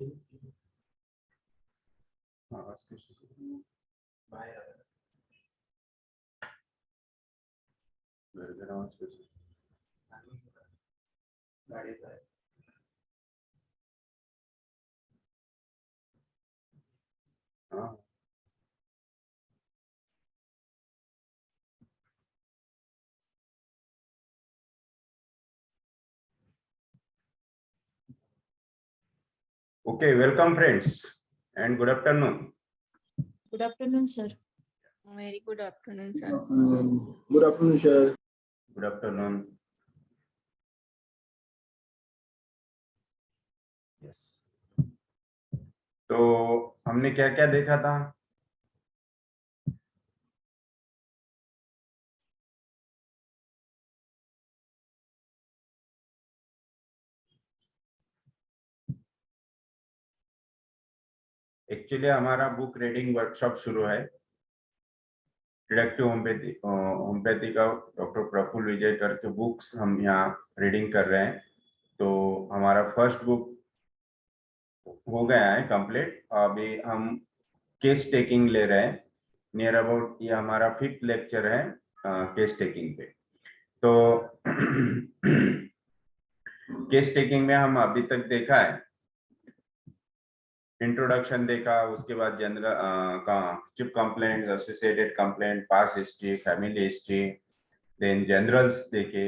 हाँ, okay, welcome friends and good afternoon. Good afternoon, sir. Very good afternoon, sir. Good afternoon, sir. Good afternoon. Yes. तो हमने क्या क्या देखा था? एक्चुअली हमारा बुक रीडिंग वर्कशॉप शुरू है। डिडक्टिव होम्योपैथी का डॉक्टर प्रफुल्ल विजय करके बुक्स हम यहाँ रीडिंग कर रहे हैं। तो हमारा फर्स्ट बुक हो गया है कंप्लीट। अभी हम केस टेकिंग ले रहे हैं। नियर अबाउट ये हमारा 5th लेक्चर है केस टेकिंग पे। तो केस टेकिंग में हम अभी तक देखा है, इंट्रोडक्शन देखा, उसके बाद जनरल का chief complaint, associated complaint, past history, family history, then generals देखे।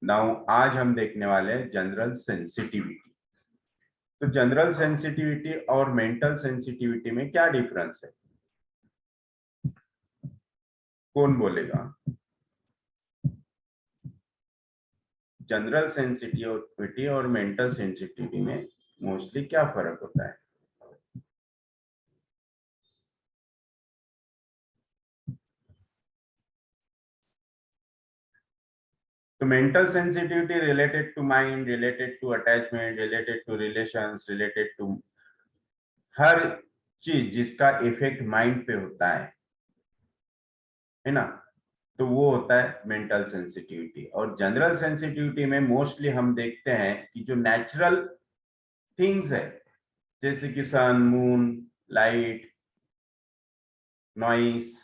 नाउ आज हम देखने वाले हैं जनरल सेंसिटिविटी। तो जनरल सेंसिटिविटी और मेंटल सेंसिटिविटी में क्या डिफरेंस है? कौन बोलेगा? जनरल सेंसिटिविटी और मेंटल सेंसिटिविटी में मोस्टली क्या फर्क होता है? तो mental sensitivity related to mind, related to attachment, related to relations, related to हर चीज जिसका इफेक्ट माइंड पे होता है ना, तो वो होता है मेंटल सेंसिटिविटी। और जनरल सेंसिटिविटी में मोस्टली हम देखते हैं कि जो नेचुरल थिंग्स है, जैसे कि सन, मून, लाइट, नॉइस,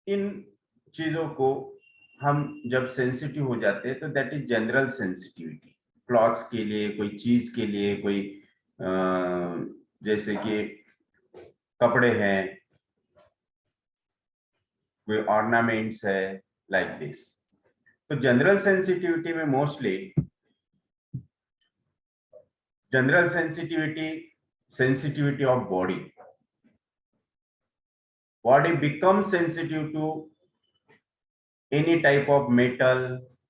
इन चीजों को हम जब सेंसिटिव हो जाते हैं तो that is general sensitivity. Clothes के लिए, कोई चीज के लिए, कोई जैसे कि कपड़े हैं, कोई ऑर्नामेंट्स है, लाइक दिस। तो जनरल सेंसिटिविटी में mostly general sensitivity of body becomes sensitive to any type of metal,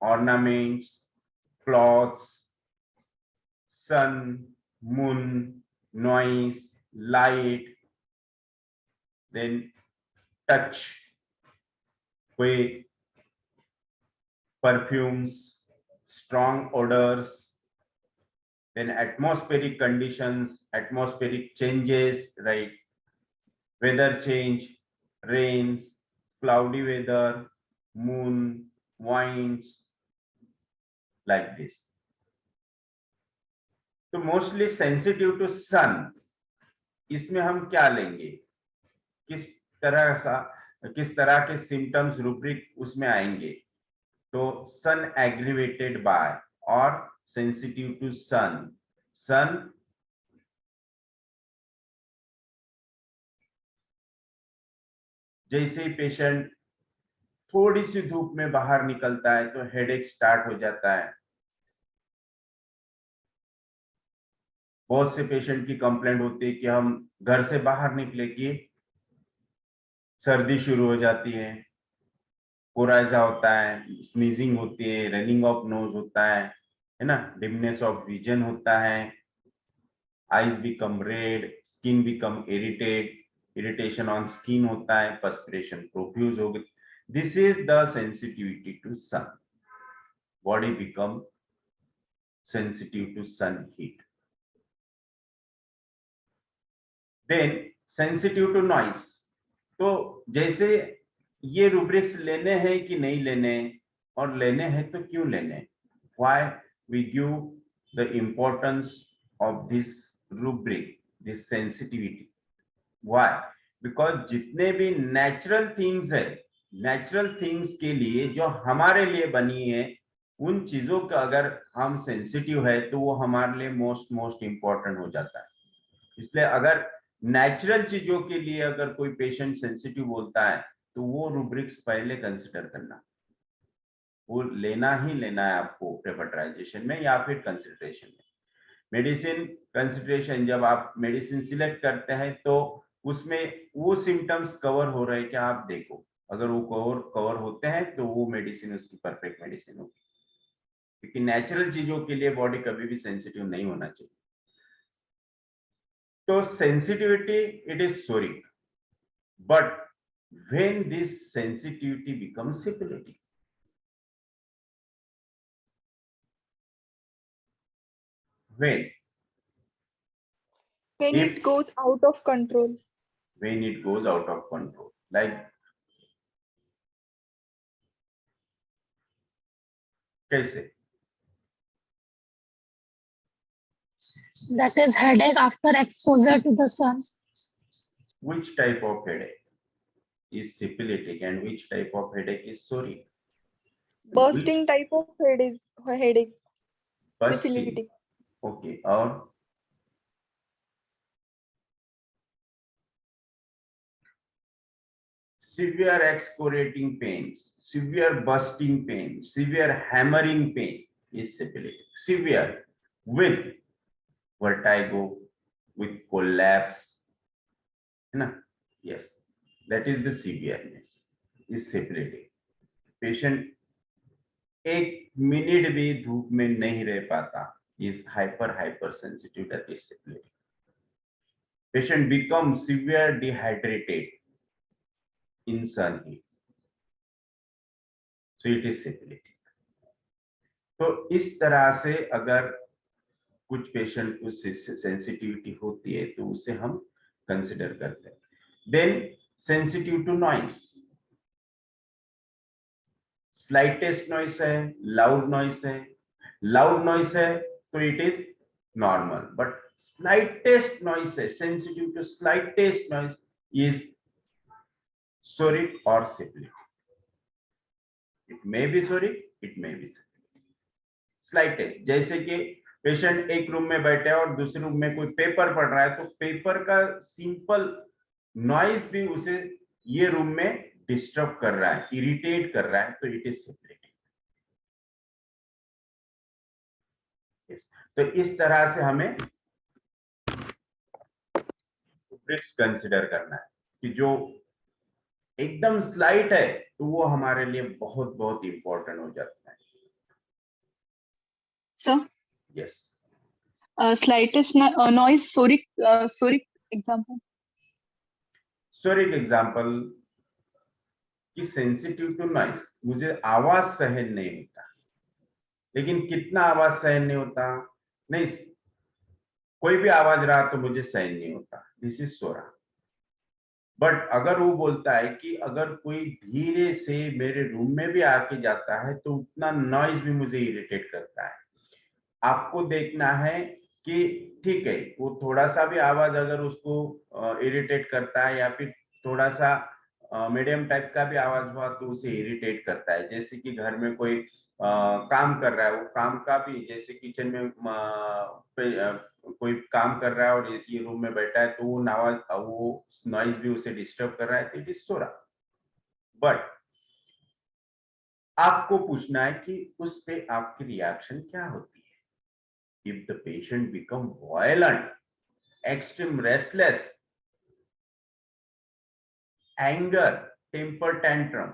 ornaments, cloths, sun, moon, noise, light, then touch, कोई perfumes, strong odors, then atmospheric conditions, atmospheric changes, right? Weather change, rains, cloudy weather, moon, winds, like this. तो mostly sensitive to सन, इसमें हम क्या लेंगे? किस तरह के symptoms rubric उसमें आएंगे? तो सन एग्रीवेटेड बाय और सेंसिटिव टू सन। सन जैसे ही पेशेंट थोड़ी सी धूप में बाहर निकलता है तो हेडेक स्टार्ट हो जाता है। बहुत से पेशेंट की कंप्लेंट होती है कि हम घर से बाहर निकले कि सर्दी शुरू हो जाती है, कोराइजा होता है, स्नीजिंग होती है, रनिंग ऑफ नोज होता है ना, डिमनेस ऑफ विजन होता है, eyes become red, skin become irritation on skin होता है, पर्सपिरेशन प्रोफ्यूज हो गई। This is the sensitivity to sun. Body become sensitive to sun heat. Then sensitive to noise. तो जैसे ये रूब्रिक्स लेने हैं कि नहीं लेने, और लेने हैं तो क्यों लेने? Why we give the importance of this rubric, this sensitivity. Why? Because जितने भी नेचुरल थिंग्स है, नेचुरल थिंग्स के लिए जो हमारे लिए बनी है, उन चीजों का अगर हम सेंसिटिव है तो वो हमारे लिए मोस्ट इंपॉर्टेंट हो जाता है. इसलिए अगर नेचुरल चीजों के लिए अगर कोई पेशेंट सेंसिटिव बोलता है तो वो रूब्रिक्स पहले कंसिडर करना, वो लेना ही लेना है आपको प्रेफर्टाइजेशन में या फिर कंसिडरेशन में. मेडिसिन कंसिडरेशन, जब आप मेडिसिन सिलेक्ट करते हैं तो उसमें वो सिम्टम्स कवर हो रहे हैं क्या आप देखो. अगर वो कवर होते हैं तो वो मेडिसिन उसकी परफेक्ट मेडिसिन होगी, क्योंकि नेचुरल चीजों के लिए बॉडी कभी भी सेंसिटिव नहीं होना चाहिए. तो sensitivity it is सोरिक, but when this sensitivity becomes syphilitic, when it goes out of control. When it goes out of control, like कैसे? That is headache after exposure to the sun. Which type of headache is syphilitic and which type of headache is psoriatic? Bursting type of headache. Bursting. Syphilitic. Okay, और severe excoriating pains, severe bursting pain, severe hammering pain is syphilitic. Severe with vertigo, with collapse, है ना? Yes, that is the severeness is syphilitic. Patient एक minute भी धूप में नहीं रह पाता, is hypersensitive, that is syphilitic. Patient becomes severe dehydrated in sun heat, so it is syphilitic. तो इस तरह से अगर कुछ पेशेंट को सेंसिटिविटी होती है तो उसे हम कंसिडर करते हैं. Then sensitive to noise, slightest noise है, लाउड नॉइस है. लाउड नॉइस है तो it is normal, but slightest noise है, sensitive to slightest noise is psoric और syphilitic. It may be psoric, it may be syphilitic. Slightest, जैसे कि patient एक room में बैठे और दूसरे रूम में कोई पेपर पढ़ रहा है तो पेपर का सिंपल नॉइज भी उसे ये रूम में डिस्टर्ब कर रहा है, इरिटेट कर रहा है, तो इट इज सिफिलिटिक. तो इस तरह से हमें रुब्रिक्स कंसिडर करना है कि जो एकदम स्लाइट है तो वो हमारे लिए बहुत बहुत इंपॉर्टेंट हो जाता है. Sir, yes, slightest noise, soric example. सोरिक example कि सेंसिटिव टू नॉइस, मुझे आवाज सहन नहीं होता. लेकिन कितना आवाज सहन नहीं होता? नहीं, कोई भी आवाज रहा तो मुझे सहन नहीं होता, दिस इज सोरा. बट अगर वो बोलता है कि अगर कोई धीरे से मेरे रूम में भी आके जाता है तो उतना नॉइज भी मुझे इरिटेट करता है. आपको देखना है कि ठीक है, वो थोड़ा सा भी आवाज अगर उसको इरिटेट करता है या फिर थोड़ा सा मीडियम टाइप का भी आवाज हुआ तो उसे इरिटेट करता है. जैसे कि घर में कोई काम कर रहा है, वो काम का भी, जैसे किचन में कोई काम कर रहा है और ये रूम में बैठा है तो वो नॉइज भी उसे डिस्टर्ब कर रहा है, तो इट इज सोरा. बट आपको पूछना है कि उस पे आपकी रिएक्शन क्या होती है. If the patient become violent, extreme restless, anger, temper tantrum,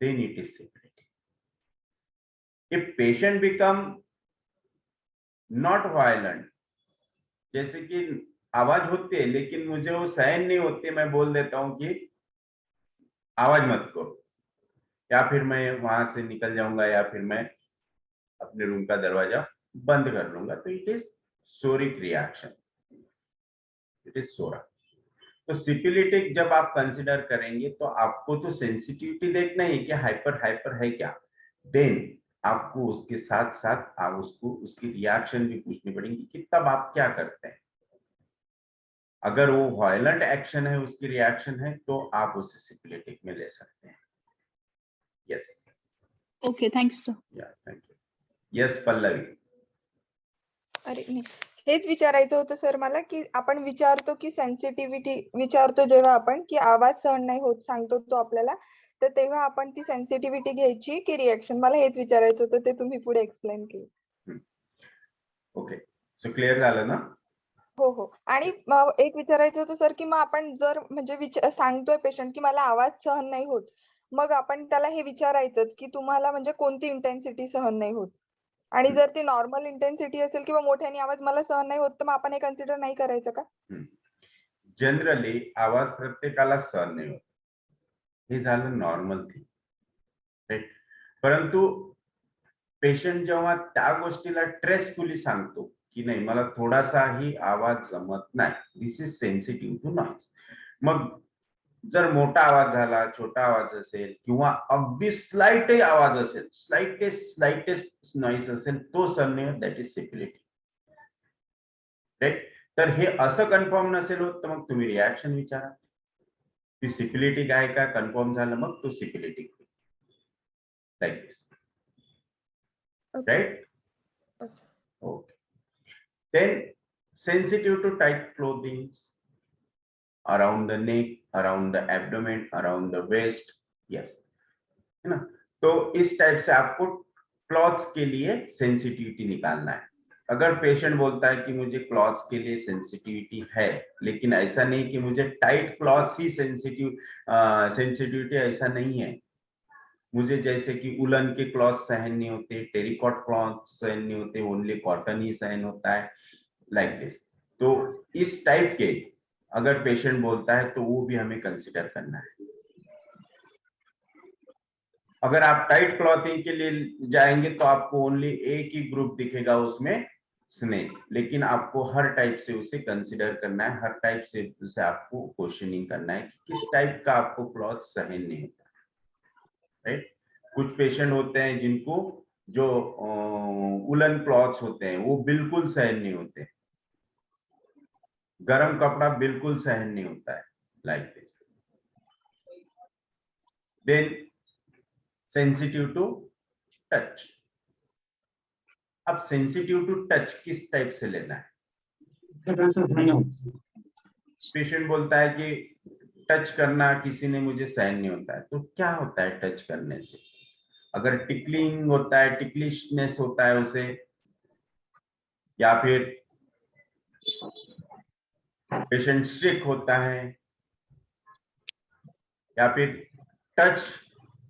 then it is syphilitic. If patient become not violent, जैसे कि आवाज होती है लेकिन मुझे वो सहन नहीं होती, मैं बोल देता हूं कि आवाज मत करो, या फिर मैं वहां से निकल जाऊंगा, या फिर मैं अपने रूम का दरवाजा बंद कर लूंगा, तो it is psoric reaction, it is psora. तो सिफिलिटिक जब आप कंसिडर करेंगे तो आपको तो सेंसिटिविटी देखना ही कि हाइपर है क्या. देन आपको उसके साथ साथ आप उसको उसकी रिएक्शन भी पूछनी पड़ेगी कि तब आप क्या करते हैं। अगर वो वायलेंट एक्शन है, उसकी रिएक्शन है, तो आप उसे सिपिलिटिक में ले सकते हैं। Yes, Okay, thank you, sir. या थैंक यू। यस पल्लवी। अरे नाही, हेच विचारायचं होतं सर मला, की आपण विचारतो की सेन्सिटिव्हिटी विचारतो जेव्हा आपण, की आवाज सहन नाही होत सांगतो तो आपल्याला, तर तेव्हा आपण ती सेन्सिटिव्हिटी घ्यायची की रिएक्शन? मला हेच विचारायचं होतं, ते तुम्ही पुढे एक्सप्लेन केलं. ओके, सो क्लिअर झालं ना? हो, हो. आणि एक विचारायचं होतं सर, की मग आपण जर म्हणजे सांगतोय पेशंट, की मला आवाज सहन नाही होत. मग आपण त्याला हे विचारायचंच, की तुम्हाला म्हणजे कोणती इंटेन्सिटी सहन नाही होत? आणि जर ती नॉर्मल इंटेन्सिटी असेल किंवा मोठ्याने आवाज मला सहन नाही होत, तर मग आपण हे कन्सिडर नाही करायचं का? जनरली आवाज प्रत्येकाला सहन नाही होत, हे झालं नॉर्मल थिंग, राईट? परंतु पेशंट जेव्हा त्या गोष्टीला ट्रेसफुली सांगतो की नाही मला थोडासाही आवाज जमत नाही, this is sensitive to noise. मग जर मोठा आवाज झाला, छोटा आवाज असेल किंवा अगदी स्लाइटही आवाज असेल, स्लाइटेस्ट नॉइज असेल, तो सहन नाही होत, दॅट इज सिपिलिटी, राईट? तर हे असं कन्फर्म नसेल होत, तर मग तुम्ही रिॲक्शन विचारा, ती सिपिलिटिक आहे का, कन्फर्म झालं मग तो syphilitic, like this, Okay. Right? Okay. Okay. Then sensitive to tight clothing around the neck, around the abdomen, around the waist. Yes, है ना? तो इस टाइप से आपको क्लॉथ्स के लिए सेंसिटिविटी निकालना है। अगर पेशेंट बोलता है कि मुझे क्लॉथ्स के लिए सेंसिटिविटी है, लेकिन ऐसा नहीं कि मुझे टाइट क्लॉथ्स ही सेंसिटिविटी, ऐसा नहीं है। मुझे जैसे कि उलन के क्लॉथ सहन नहीं होते, टेरिकॉट क्लॉथ सहन नहीं होते, ओनली कॉटन ही सहन होता है, लाइक दिस। तो इस टाइप के अगर पेशेंट बोलता है तो वो भी हमें कंसिडर करना है। अगर आप टाइट क्लॉथिंग के लिए जाएंगे तो आपको ओनली एक ही ग्रुप दिखेगा उसमें, स्नेक, लेकिन आपको हर टाइप से उसे कंसिडर करना है, हर टाइप से उसे आपको क्वेश्चनिंग करना है कि किस टाइप का आपको क्लॉथ सहन नहीं होता, राइट? कुछ पेशेंट होते हैं जिनको जो उलन क्लॉथ्स होते हैं वो बिल्कुल सहन नहीं होते, गर्म कपड़ा बिल्कुल सहन नहीं होता है, like this. Then sensitive to touch. अब सेंसिटिव टू टच किस टाइप से लेना है? पेशेंट बोलता है कि टच करना किसी ने मुझे सहन नहीं होता है, तो क्या होता है टच करने से? अगर टिकलिंग होता है, टिकलिशनेस होता है उसे, या फिर पेशेंट सिक होता है, या फिर टच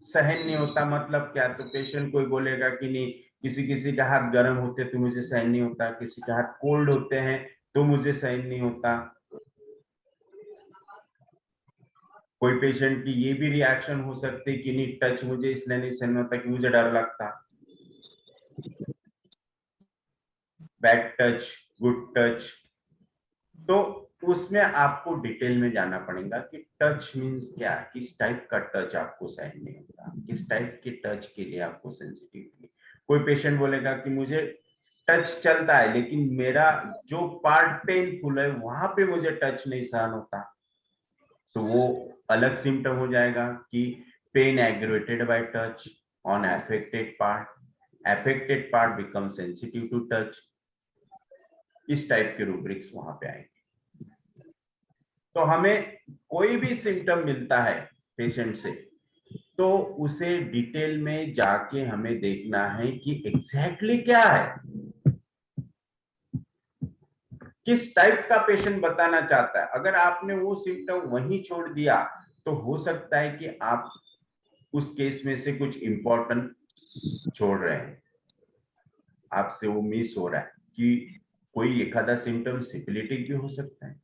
सहन नहीं होता, मतलब क्या? तो पेशेंट कोई बोलेगा कि नहीं, किसी किसी का हाथ गर्म होते तो मुझे सहन नहीं होता, किसी का हाथ कोल्ड होते हैं तो मुझे सहन नहीं होता। कोई पेशेंट की ये भी रिएक्शन हो सकती है कि नहीं, टच मुझे इसलिए नहीं सहन होता कि मुझे डर लगता, बैड टच, गुड टच। तो उसमें आपको डिटेल में जाना पड़ेगा कि टच मींस क्या, किस टाइप का टच आपको सहन नहीं होता, किस टाइप के टच के लिए आपको सेंसिटिविटी। कोई पेशेंट बोलेगा कि मुझे टच चलता है लेकिन मेरा जो पार्ट पेनफुल है वहां पे मुझे टच नहीं सहन होता, तो वो अलग सिम्टम हो जाएगा कि pain aggravated by touch on affected part, affected part become sensitive to touch. इस टाइप के रूब्रिक्स वहां पे आएंगे। तो हमें कोई भी सिम्टम मिलता है पेशेंट से, तो उसे डिटेल में जाके हमें देखना है कि एग्जैक्टली क्या है, किस टाइप का पेशेंट बताना चाहता है। अगर आपने वो सिम्टम वहीं छोड़ दिया तो हो सकता है कि आप उस केस में से कुछ इंपॉर्टेंट छोड़ रहे हैं, आपसे वो मिस हो रहा है कि कोई एखादा सिम्टम सिफिलिटिक भी हो सकता है।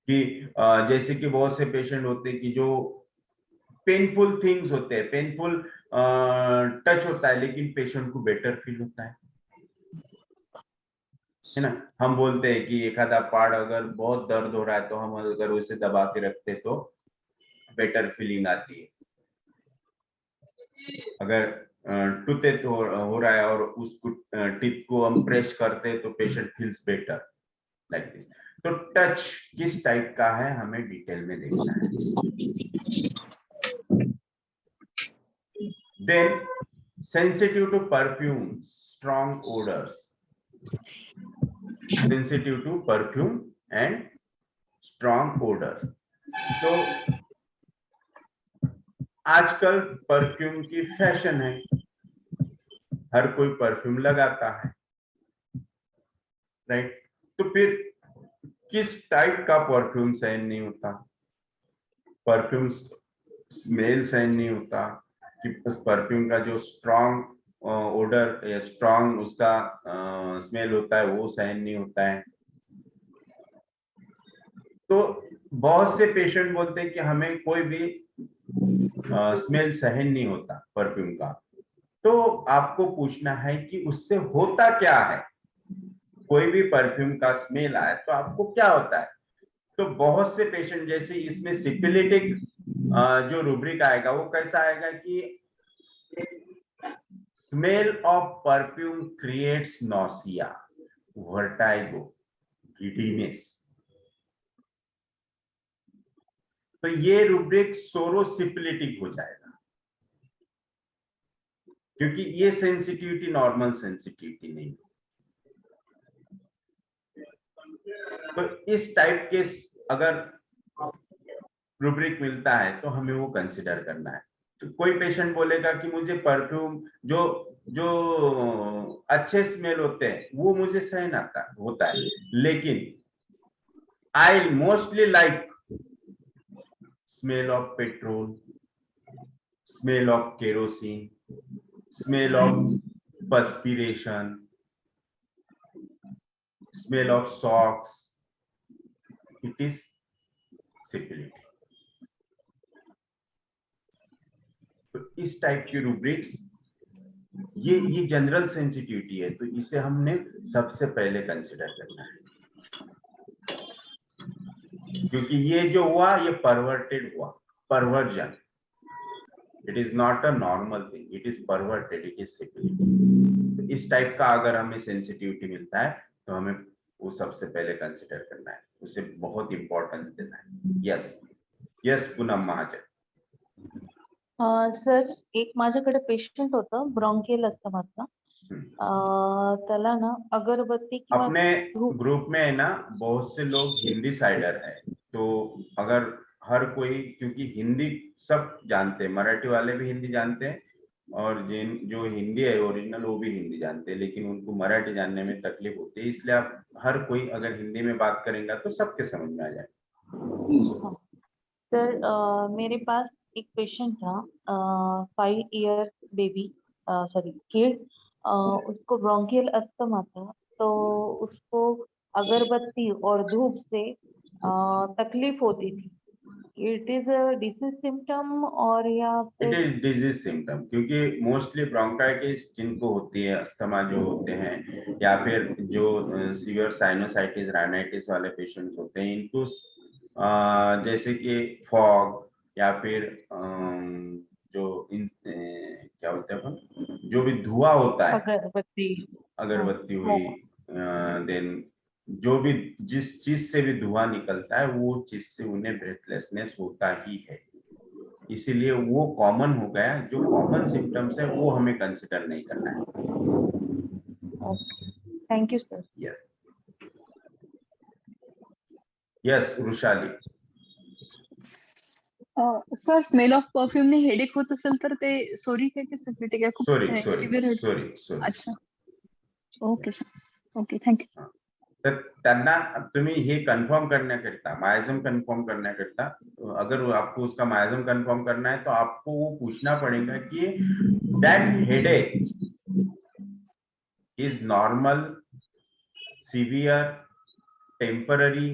कि जैसे कि बहुत से पेशेंट होते हैं कि जो पेनफुल थिंग्स होते हैं, पेनफुल टच होता है लेकिन पेशेंट को बेटर फील होता है ना? हम बोलते हैं कि एक आधा पार्ट अगर बहुत दर्द हो रहा है तो हम अगर उसे दबा के रखते तो बेटर फीलिंग आती है। अगर टूथेट हो रहा है और उसको टीथ को हम प्रेस करते हैं तो patient feels better like this. तो टच किस टाइप का है हमें डिटेल में देखना है। Then sensitive to perfumes, strong odors, sensitive to perfume and strong odors। तो आजकल परफ्यूम की फैशन है, हर कोई परफ्यूम लगाता है, राइट। तो फिर किस टाइप का परफ्यूम सहन नहीं होता, परफ्यूम स्मेल सहन नहीं होता कि उस परफ्यूम का जो स्ट्रॉन्ग ओडर या स्ट्रॉन्ग उसका स्मेल होता है वो सहन नहीं होता है। तो बहुत से पेशेंट बोलते हैं कि हमें कोई भी स्मेल सहन नहीं होता परफ्यूम का। तो आपको पूछना है कि उससे होता क्या है, कोई भी परफ्यूम का स्मेल आए तो आपको क्या होता है। तो बहुत से पेशेंट, जैसे इसमें सिपिलिटिक जो रूब्रिक आएगा वो कैसा आएगा कि smell of perfume creates nausea, vertigo, giddiness. तो ये रूब्रिक सोरोसिपिलिटिक हो जाएगा, क्योंकि ये सेंसिटिविटी नॉर्मल सेंसिटिविटी नहीं। तो इस टाइप के अगर रूब्रिक मिलता है तो हमें वो कंसिडर करना है। तो कोई पेशेंट बोलेगा कि मुझे परफ्यूम जो जो अच्छे स्मेल होते हैं वो मुझे सहन होता है, लेकिन I mostly like smell of petrol, smell of kerosene, smell of perspiration, smell of socks, it is syphilis। तो इस टाइप की रूब्रिक्स, ये जनरल सेंसिटिविटी है, तो इसे हमने सबसे पहले कंसिडर करना है, क्योंकि ये जो हुआ ये परवर्टेड हुआ, perversion. It is not a normal thing, it is perverted, it is syphility. इस टाइप का अगर हमें सेंसिटिविटी मिलता है तो हमें वो सबसे पहले कंसिडर करना है, उसे बहुत इंपॉर्टेंस देना है। Yes yes Poonam Mahajan. Sir एक माझ्याकडे पेशंट होतं ब्रॉन्कियल अस्थमाचा, त्याला ना अगरबत्ती किंवा अपने ग्रुप में है ना बहुत से लोग हिंदी साइडर है, तो अगर हर कोई, क्योंकि हिंदी सब जानते हैं, मराठी वाले भी हिंदी जानते हैं और जिन जो हिंदी है ओरिजिनल वो भी हिंदी जानते हैं, लेकिन उनको मराठी जानने में तकलीफ होती है, इसलिए आप हर कोई अगर हिंदी में बात करेंगे तो सबके समझ में आ जाए। सर मेरे पास एक पेशेंट था, 5 ईयर बेबी, सॉरी किड, उसको ब्रोंकियल अस्थमा था। तो उसको अगरबत्ती और धूप से तकलीफ होती थी। It is a disease symptom और या इट फिर इज डिजीज सिम्टम, क्योंकि मोस्टली ब्रोंकाइटिस जिनको होती है, अस्थमा जो होते हैं, या फिर जो सीवियर साइनोसाइटिस राइनाइटिस वाले पेशेंट्स होते हैं, इनको जैसे कि फॉग या फिर जो क्या बोलते हैं अपन, जो भी धुआं होता है, अगरबत्ती हुई, देन जो भी जिस चीज से भी धुआं निकलता है वो चीज से उन्हें ब्रेथलेसनेस होता ही है। इसीलिए वो कॉमन हो गया, जो कॉमन सिम्टम्स है वो हमें कंसिडर नहीं करना है। Thank you sir. Yes yes Vrishali. Sir smell of perfume ने हेडेक होत असेल तर ते सोरिक आहे की सिफिलिटिक आहे? खूप sorry severe head. Sorry sorry. अच्छा, ओके सर, ओके थँक्यू. तर त्यांना तुम्ही हे कन्फर्म करण्याकरिता, मायाजम कन्फर्म करण्याकरिता, अगर आपको उसका मायाजम कन्फर्म करना है तो आपको वो पूछना पड़ेगा कि that headache is normal, severe, temporary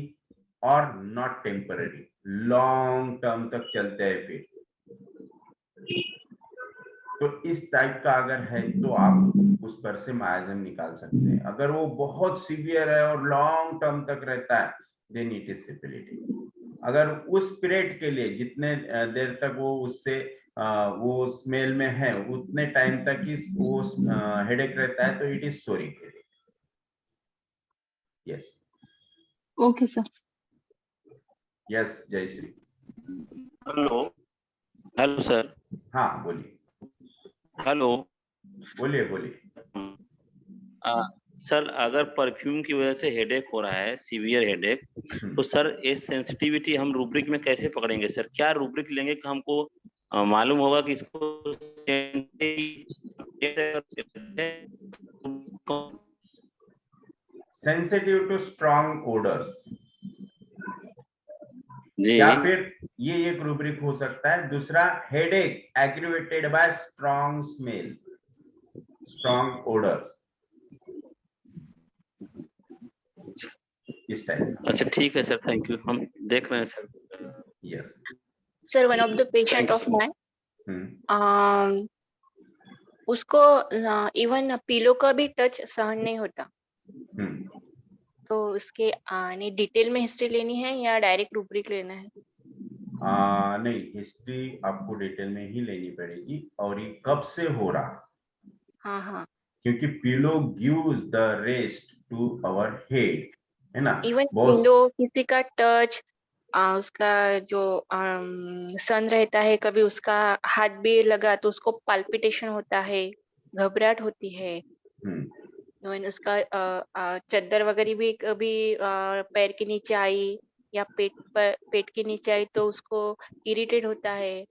और नॉट टेम्पररी, लॉन्ग टर्म तक चलते हैं फिर। तो इस टाइप का अगर है तो आप उस पर से मायाजम निकाल सकते हैं। अगर वो बहुत सीवियर है और लॉन्ग टर्म तक रहता है देन इट इज सिफिलिटिक। अगर उस पीरियड के लिए जितने देर तक वो उससे वो स्मेल में है उतने टाइम तक ही वो हेडेक रहता है, तो it is psoric headache. Yes okay sir. Yes Jayashree. Hello. Hello sir. हाँ बोलिए हेलो। बोलिए बोलिए। सर अगर परफ्यूम की वजह से हेडेक हो रहा है, सीवियर हेडेक, तो सर ये सेंसिटिविटी हम रूब्रिक में कैसे पकड़ेंगे सर? क्या रूब्रिक लेंगे कि हमको मालूम होगा कि इसको सेंसिटिव टू स्ट्रॉन्ग ओडर्स, जी या फिर ये एक रूब्रिक हो सकता है। दूसरा, headache aggravated bye strong smell, strong odours, इस टाइप का। अच्छा ठीक है सर, थैंक यू, हम देख रहे हैं sir. Yes sir one of the patient of mine, उसको इवन पिलो का भी टच सहन नहीं होता, तो उसके आने डिटेल में हिस्ट्री लेनी है या डायरेक्ट रूब्रिक लेना है? नहीं, हिस्ट्री आपको डिटेल में ही लेनी पड़ेगी, और ये कब से हो रहा, हाँ हाँ। क्योंकि pillow gives the rest to our head, है ना। इवन बहुत पिलो किसी का टच, उसका जो सन रहता है, कभी उसका हाथ भी लगा तो उसको पाल्पिटेशन होता है, घबराहट होती है। इवन उसका चद्दर वगैरह भी कभी पैर के नीचे आई या पेट के नीचे आई तो उसको इरिटेट होता है।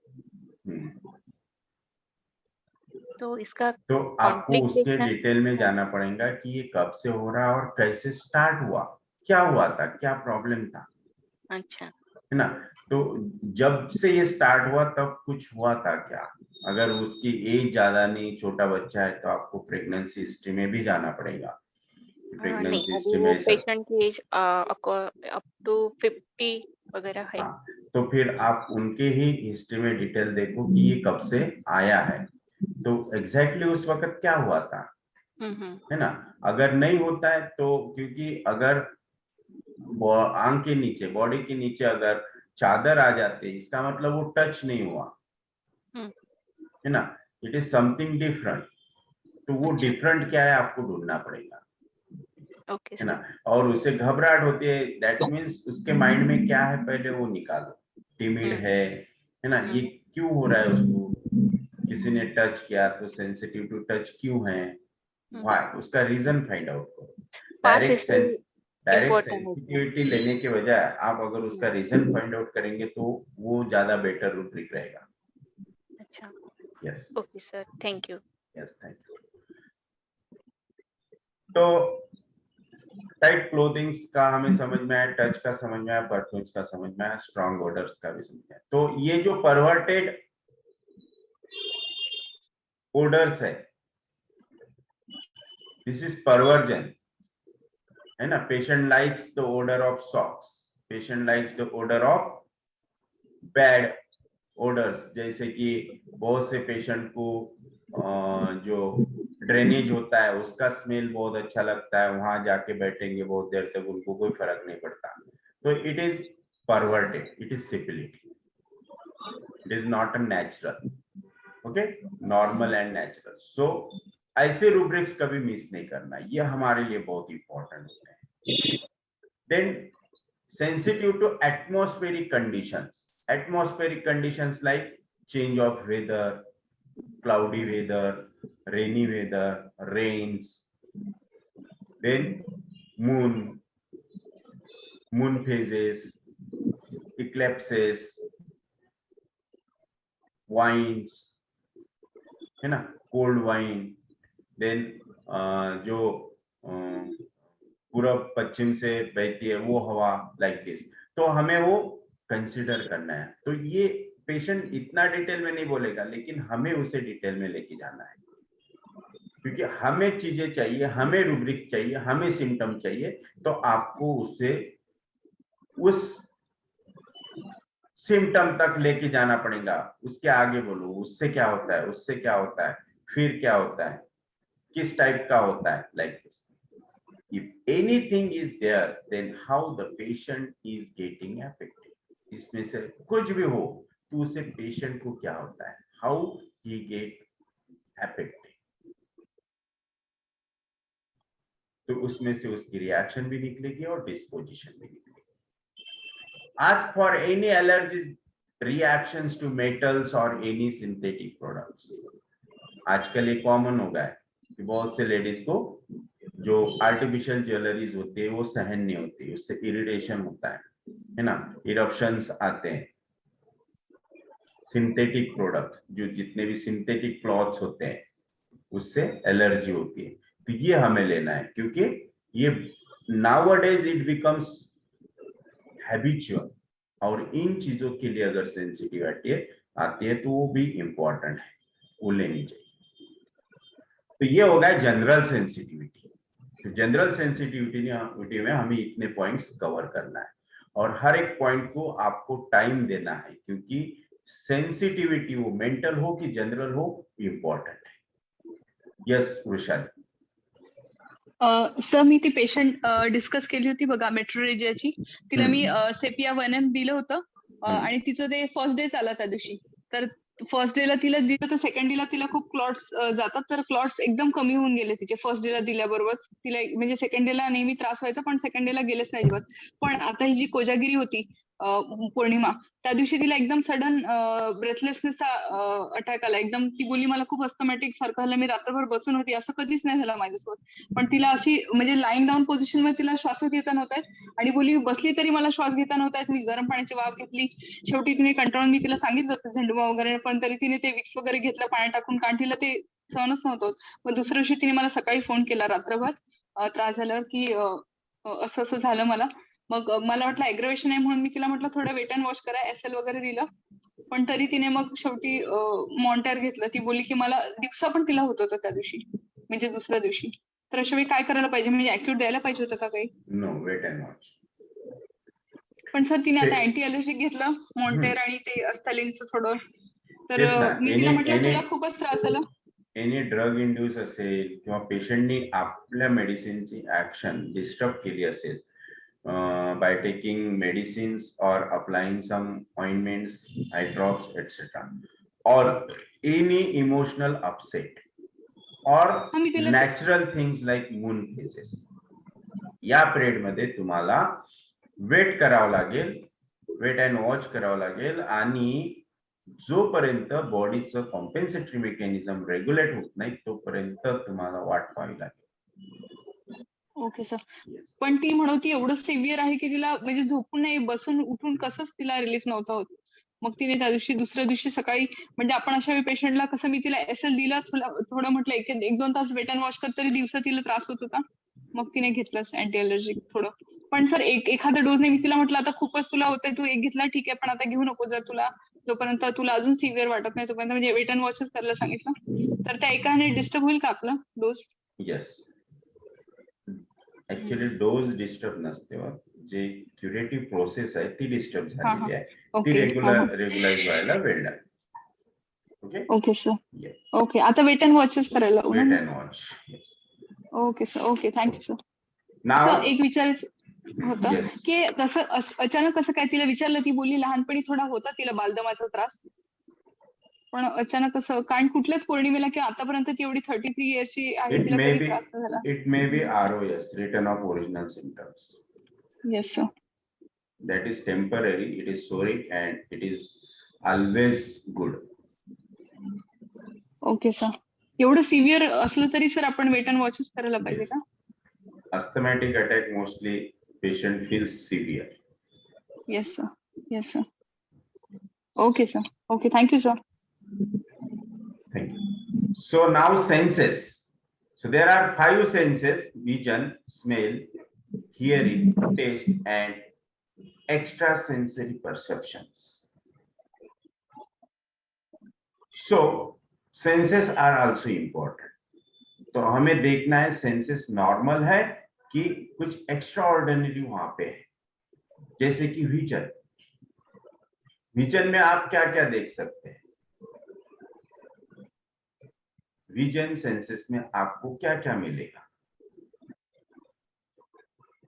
तो इसका तो आपको उसके कॉम्प्लिकेशन डिटेल में जाना पड़ेगा कि ये कब से हो रहा है और कैसे स्टार्ट हुआ, क्या हुआ था, क्या प्रॉब्लम था, अच्छा है ना। तो जब से ये स्टार्ट हुआ तब कुछ हुआ था क्या? अगर उसकी एज ज्यादा नहीं, छोटा बच्चा है, तो आपको प्रेगनेंसी हिस्ट्री में भी जाना पड़ेगा। नहीं, प्रेगनेंसी अभी हिस्ट्री वो में ऐसा, पेशेंट की एज अप टू 50 वगैरह है। हाँ, तो फिर आप उनके ही हिस्ट्री में डिटेल देखो कि ये कब से आया है, तो एग्जैक्टली उस वक्त क्या हुआ था, है ना। अगर नहीं होता है तो, क्योंकि अगर आंख के नीचे, बॉडी के नीचे अगर चादर आ जाते है, इसका मतलब वो टच नहीं हुआ, है ना। It is something different. तो वो अच्छा। डिफरेंट क्या है आपको ढूंढना पड़ेगा, ओके है ना। सर। और उसे घबराहट होती है, दैट मीन्स उसके माइंड में क्या है पहले वो निकालो। टिमिड है ना, ये क्यों हो रहा है उसको, किसी ने टच किया तो सेंसिटिव टू टच क्यों है, व्हाई, उसका रीजन फाइंड आउट करो। पास डायरेक्ट हिस्ट्री इम्पोर्टेंट है। सेंसिटिविटी लेने के बजाय आप अगर उसका रीजन फाइंड आउट करेंगे तो वो ज्यादा बेटर रूब्रिक रहेगा। अच्छा yes okay sir, thank you. Yes thank you. तो टाइट क्लोथिंग्स का हमें समझ में आया, टच का समझ में आया, परफ्यूम्स का समझ में आया, स्ट्रॉन्ग ऑर्डर्स का भी समझ में आया। तो ये जो परवर्टेड ऑर्डर्स है, दिस इज परवर्जन, है ना। Patient likes the order of socks, patient likes the order of bad orders, जैसे कि बहुत से पेशेंट को जो ड्रेनेज होता है उसका स्मेल बहुत अच्छा लगता है, वहां जाके बैठेंगे बहुत देर तक, उनको कोई फर्क नहीं पड़ता। तो it is perverted, it is syphility, it is not a natural, okay, normal and natural. So ऐसे रूब्रिक्स कभी मिस नहीं करना, ये हमारे लिए बहुत इंपॉर्टेंट होते हैं। Then sensitive to atmospheric conditions like change of weather, cloudy weather, rainy weather, rains, then moon phases, eclipses, wines, है ना, cold wine, then जो पूर्व पश्चिम से बहती है वो हवा, लाइक दिस। तो हमें वो कंसिडर करना है। तो ये पेशेंट इतना डिटेल में नहीं बोलेगा, लेकिन हमें उसे डिटेल में लेके जाना है, क्योंकि हमें चीजें चाहिए, हमें रूब्रिक चाहिए, हमें सिम्टम चाहिए। तो आपको उसे उस सिम्टम तक लेके जाना पड़ेगा, उसके आगे बोलो उससे क्या होता है, उससे क्या होता है, फिर क्या होता है, किस टाइप का होता है, like this. If anything is there, then how the patient is getting affected. इसमें से कुछ भी हो तो उसे पेशेंट को क्या होता है, हाउ ही गेट अफेक्टेड, तो उसमें से उसकी रिएक्शन भी निकलेगी और डिस्पोजिशन भी निकलेगी। Ask for any allergies reactions to metals or any synthetic products. आजकल ये कॉमन हो गया है कि बहुत से लेडीज को जो आर्टिफिशियल ज्वेलरीज होती है वो सहन नहीं होती, उससे इरिटेशन होता है ना, इरप्शंस आते हैं। सिंथेटिक प्रोडक्ट्स, जो जितने भी सिंथेटिक क्लॉथ्स होते हैं उससे एलर्जी होती है, तो ये हमें लेना है, क्योंकि ये नाउअडेज इट बिकम्स हैबिचुअल, और इन चीजों के लिए अगर सेंसिटिविटी आती है तो वो भी इंपॉर्टेंट है, वो लेनी चाहिए। तो ये हो गया जनरल सेंसिटिविटी। तो जनरल सेंसिटिविटी में हमें इतने पॉइंट्स कवर करना है, और हर एक पॉइंट को आपको टाइम देना है, क्योंकि सेंसिटिविटी हो मेंटल हो कि जनरल हो इम्पॉर्टंट है। यस वृषाली। सर मी ती पेशंट डिस्कस केली होती बघा मेट्रोरेजियाची, तिला मी सेपिया 1M दिलं होतं आणि तिचं ते फर्स्ट डे झाला त्या दिवशी, तर फर्स्ट डेला तिला दिलं तर सेकंड डेला तिला खूप क्लॉट्स जातात, तर क्लॉट्स एकदम कमी होऊन गेले तिचे फर्स्ट डेला दिल्याबरोबरच, तिला म्हणजे सेकंड डेला नेहमी त्रास व्हायचा पण सेकंड डेला गेलेच नाही अजिबात. पण आता ही जी कोजागिरी होती पौर्णिमा, त्या दिवशी तिला एकदम सडन ब्रेथलेसनेसचा अटॅक आला एकदम. ती बोलली मला खूप अस्थमॅटिक सारखं झालं, मी रात्रभर बसून होती, असं कधीच नाही झालं माझ्यासोबत. पण तिला अशी म्हणजे लाईंग डाऊन पोझिशन मध्ये तिला श्वासच घेता नव्हता येत, आणि बोली बसली तरी मला श्वास घेता नव्हता येत. मी गरम पाण्याची वाफ घेतली, शेवटी तिने कंटाळून, मी तिला सांगितलं होतं झेंडूबा वगैरे, पण तरी तिने ते विक्स वगैरे घेतलं पाण्यात टाकून, कारण तिला ते सहनच नव्हतं. मग दुसऱ्या दिवशी तिने मला सकाळी फोन केला रात्रभर त्रास झाल्यावर की असं असं झालं मला. मग मला वाटलं ऍग्रेवेशन आहे म्हणून मी तिला म्हटलं थोडं वेट अँड वॉश करा, SL वगैरे दिलं, पण तरी तिने मग शेवटी मॉन्टर घेतलं. ती बोलली की मला दिवसा पण तिला होत होतं त्या दिवशी, म्हणजे दुसऱ्या दिवशी. तर अशा वेळी काय करायला पाहिजे, म्हणजे ऍक्यूट द्यायला पाहिजे होतं का काही? No, wait and watch. पण सर तिने आता अँटी अलर्जिक घेतलं मॉन्टेर आणि ते अस्थालिनचं थोडं, तर मी तिला म्हटलं तुला खूपच त्रास झाला. एनी ड्रग इंड्यूस असेल किंवा पेशंटनी आपल्या मेडिसिनची ऍक्शन डिस्टर्ब केली असेल by taking medicines or applying some ointments, eye drops, etc., or any emotional upset or natural things like moon phases, या पिरियड मध्ये तुम्हाला वेट करावं लागेल, वेट अँड वॉच करावं लागेल, आणि जोपर्यंत बॉडीचं कॉम्पेन्सेटरी मेकॅनिझम रेग्युलेट होत नाही तोपर्यंत तुम्हाला वाट पाहावी लागेल. Okay sir. पण ती म्हणती एवढं सिव्हिअर आहे की तिला म्हणजे झोपून नाही, बसून उठून कसंच तिला रिलीफ नव्हता होत. मग तिने त्या दिवशी दुसऱ्या दिवशी सकाळी, म्हणजे आपण अशा वेळी पेशंटला कसं, मी तिला SL दिला, थोडं म्हटलं 1-2 तास वेट अँड वॉश कर, तरी दिवसा तिला त्रास होत होता. मग तिने घेतलंच अँटी अलर्जिक थोडं. पण सर एखादा डोस नाही, मी तिला म्हटलं आता खूपच तुला होतंय, तू एक घेतला ठीक आहे, पण आता घेऊ नको, जर तुला जोपर्यंत तुला अजून सिव्हिअर वाटत नाही तोपर्यंत, म्हणजे वेट अँड वॉचच करायला सांगितलं. तर त्या एकाने डिस्टर्ब होईल का आपला डोस? येस, ऍक्च्युअली डोज डिस्टर्ब नसते, जे क्युरेटिव्ह प्रोसेस आहे ती डिस्टर्ब झालेली आहे, ती रेग्युलाइज व्हायला वेळ लागेल. Okay okay sir. ओके, आता वेट अँड वॉचच करायला लागू. Wait and watch. Okay sir. Okay, thank you sir. नाव सर एक विचारायचं होतं की कसं अचानक कसं काय, तिला विचारलं, ती बोलली लहानपणी थोडा होता तिला बालदमाचा त्रास, पण अचानक कसं, कारण कुठल्याच पौर्णिमेला किंवा आतापर्यंत ती एवढी 33 इयर्सची आहे, तिला कधी त्रास नाही झाला. It may B ROS, return of original symptoms. Yes sir. That is temporary, it is soric and it is always good. Okay sir. एवढं सिव्हिअर असलं तरी सर आपण वेट अँड वॉचच करायला पाहिजे का? Asthmatic attack mostly patient feels severe. Yes sir. Yes sir. Okay sir. Okay, thank you sir. Thank you. So now senses. So there are 5 senses: vision, smell, hearing, taste, and extrasensory perceptions. So senses are also important. तो हमें देखना है senses normal है कि कुछ extra ordinary वहां पे है, जैसे कि विजन. विजन में आप क्या क्या देख सकते हैं? विजन सेंसेस में आपको क्या क्या मिलेगा?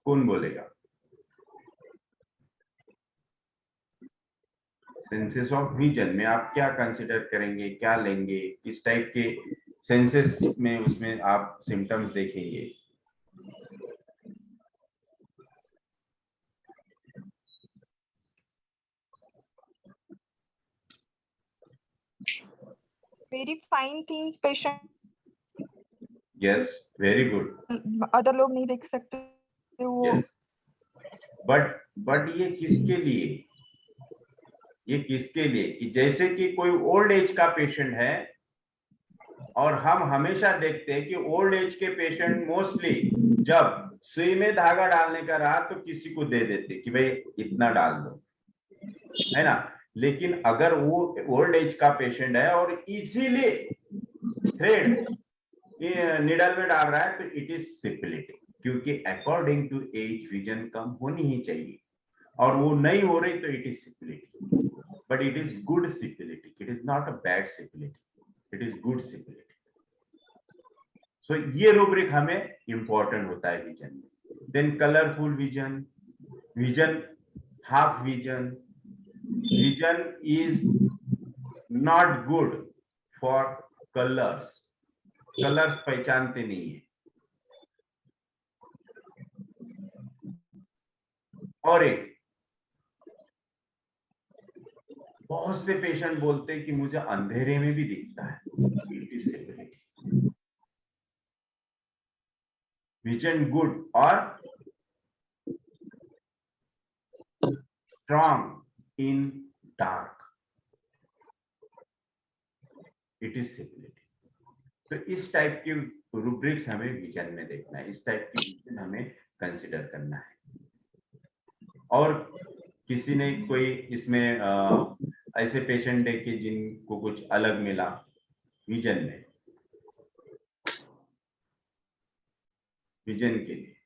कौन बोलेगा? सेंसेस ऑफ विजन में आप क्या कंसिडर करेंगे, क्या लेंगे, किस टाइप के सेंसेस में उसमें आप सिम्टम्स देखेंगे? Very fine things patient, yes, very good, other लोग नहीं देख सकते वो। यस, बट ये किसके लिए, ये किसके लिए कि जैसे कि कोई ओल्ड एज का पेशेंट है और हम हमेशा देखते हैं कि ओल्ड एज के पेशेंट मोस्टली जब सुई में धागा डालने का रहा तो किसी को दे देते कि भाई इतना डाल दो, है ना। लेकिन अगर वो ओल्ड एज का पेशेंट है और इजीली थ्रेड निडल में डाल रहा है तो इट इज सिपिलिटिक, क्योंकि अकॉर्डिंग टू एज विजन कम होनी ही चाहिए और वो नहीं हो रही तो it is syphilitic, but it is good syphilitic, it is not a bad syphilitic, it is good syphilitic. So ये रूब्रिक हमें इंपॉर्टेंट होता है विजन में। Then colourful vision, vision half vision, vision is not good for colours, colours पहचानते नहीं है। और एक बहुत से पेशेंट बोलते हैं कि मुझे अंधेरे में भी दिखता है, विजन गुड और strong in dark, it is syphility. तो इस टाइप की रूब्रिक्स हमें विजन में देखना है, इस टाइप की विजन हमें कंसिडर करना है। और किसी ने कोई इसमें ऐसे पेशेंट देखे जिनको कुछ अलग मिला विजन में, विजन के लिए?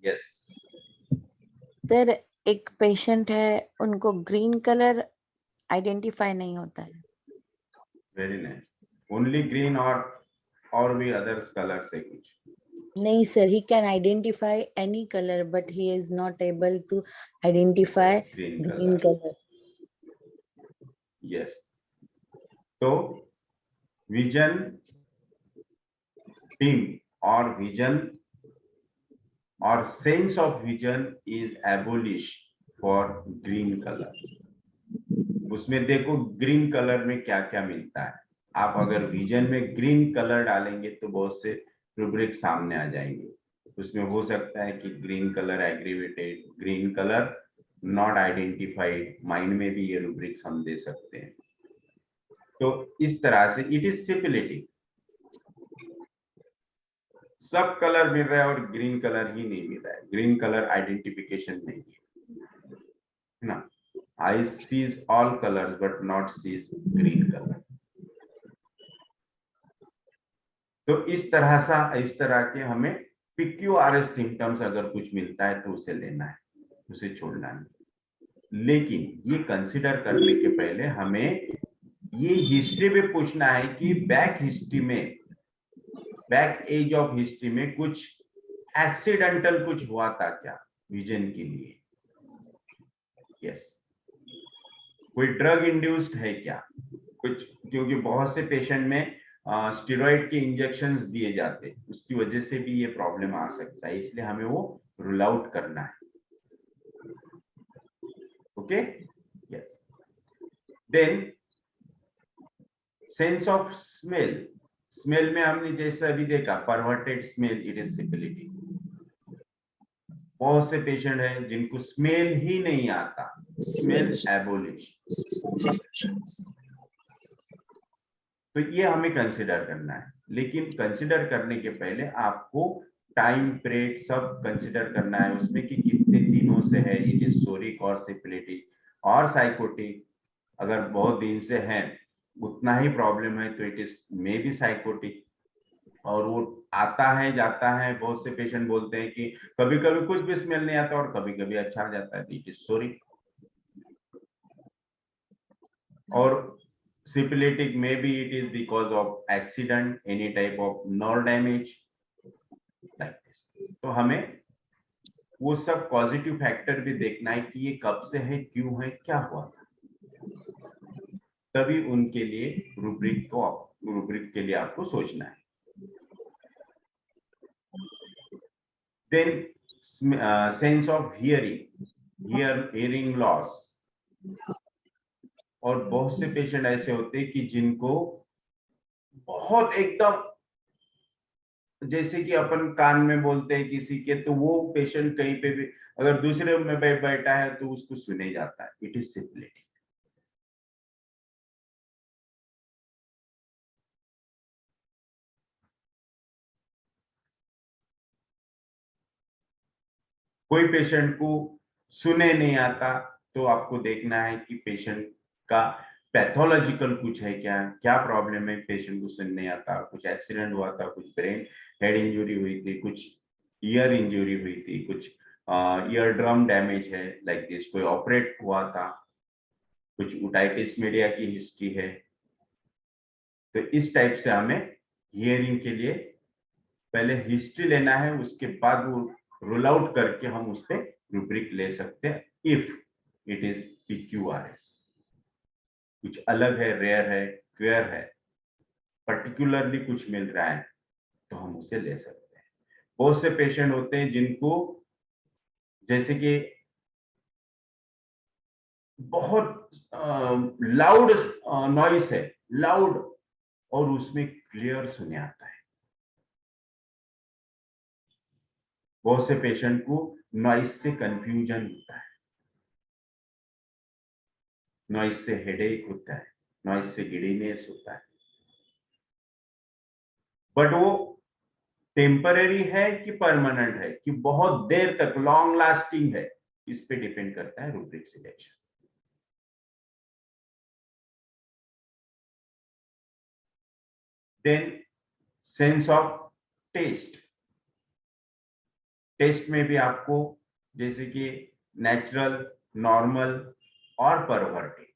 यस, सर एक पेशेंट है, उनको ग्रीन कलर आइडेंटिफाई नहीं होता है। वेरी नाइस, ओनली ग्रीन और भी अदर्स कलर्स है कुछ? नहीं sir, he can identify any color but he is not able to identify green color. Yes, तो विजन dim और विजन और sense of vision is abolish for green colour. उसमें देखो ग्रीन कलर में क्या क्या मिलता है। आप अगर विजन में ग्रीन कलर डालेंगे तो बहुत से रूब्रिक सामने आ जाएंगे। उसमें हो सकता है कि green colour aggravated, green colour not identified, mind में भी ये रूब्रिक हम दे सकते हैं। तो इस तरह से इट इज सिपिलिटिक, सब कलर मिल रहा है और ग्रीन कलर ही नहीं मिल रहा है, ग्रीन कलर आइडेंटिफिकेशन नहीं है ना। I sees all colours but not sees green colour. तो इस तरह के हमें PQRS सिम्टम्स अगर कुछ मिलता है तो उसे लेना है, उसे छोड़ना है। लेकिन ये कंसिडर करने के पहले हमें ये हिस्ट्री भी पूछना है कि बैक हिस्ट्री में, बैक एज ऑफ हिस्ट्री में कुछ एक्सीडेंटल कुछ हुआ था क्या विजन के लिए? यस, कोई ड्रग इंड्यूस्ड है क्या कुछ? क्योंकि बहुत से पेशेंट में स्टेरॉइड के इंजेक्शंस दिए जाते हैं, उसकी वजह से भी ये प्रॉब्लम आ सकता है, इसलिए हमें वो रूल आउट करना है। Okay, yes. Then sense of smell, smell में हमने जैसे अभी देखा perverted smell, it is syphilitic. बहुत से पेशेंट हैं जिनको स्मेल ही नहीं आता, स्मेल एबोलिश, तो ये हमें कंसिडर करना है। लेकिन कंसिडर करने के पहले आपको टाइम पीरियड सब कंसिडर करना है उसमें कि कितने दिनों से है, इट इज सोरिक और सिफिलिटिक और साइकोटिक। अगर बहुत दिन से है उतना ही प्रॉब्लम है तो it is may be psychotic. और वो आता है जाता है, बहुत से पेशेंट बोलते हैं कि कभी कभी कुछ भी स्मेल नहीं आता और कभी कभी अच्छा आ जाता है, इट इज सोरिक। और syphilitic maybe it is because of accident, any type of nerve damage like this। तो हमें वो सब पॉजिटिव फैक्टर भी देखना है कि ये कब से है, क्यों है, क्या हुआ था, तभी उनके लिए रूब्रिक के लिए आपको सोचना है। Then sense of hearing loss. और बहुत से पेशेंट ऐसे होते हैं कि जिनको बहुत एकदम जैसे कि अपन कान में बोलते हैं किसी के, तो वो पेशेंट कहीं पे भी अगर दूसरे रूम में बैठा है तो उसको सुने जाता है, इट इज सिफिलिटिक। कोई पेशेंट को सुने नहीं आता तो आपको देखना है कि पेशेंट का पैथोलॉजिकल कुछ है, क्या क्या प्रॉब्लम है, पेशेंट को सुनने नहीं आता, कुछ एक्सीडेंट हुआ था, कुछ ब्रेन हेड इंजरी हुई थी, कुछ ईयर इंजरी हुई थी, कुछ ईयर ड्रम डैमेज है लाइक दिस, कोई ऑपरेट हुआ था, कुछ ओटाइटिस मीडिया की हिस्ट्री है। तो इस टाइप से हमें हियरिंग के लिए पहले हिस्ट्री लेना है, उसके बाद वो रूल आउट करके हम उस पर रूब्रिक ले सकते हैं इफ इट इज PQRS। कुछ अलग है, रेयर है, क्वेयर है, पर्टिकुलरली कुछ मिल रहा है तो हम उसे ले सकते हैं। बहुत से पेशेंट होते हैं जिनको जैसे कि बहुत लाउड नॉइस है, लाउड, और उसमें क्लियर सुने आता है। बहुत से पेशेंट को नॉइस से कंफ्यूजन होता है, नॉइस से हेडेक होता है, नॉइस से गिडीनेस होता है, बट वो टेम्पररी है कि परमानेंट है, कि बहुत देर तक लॉन्ग लास्टिंग है, इस पे डिपेंड करता है rubric selection. Then sense of taste. Taste में भी आपको जैसे कि नेचुरल, नॉर्मल और परवर्टेड,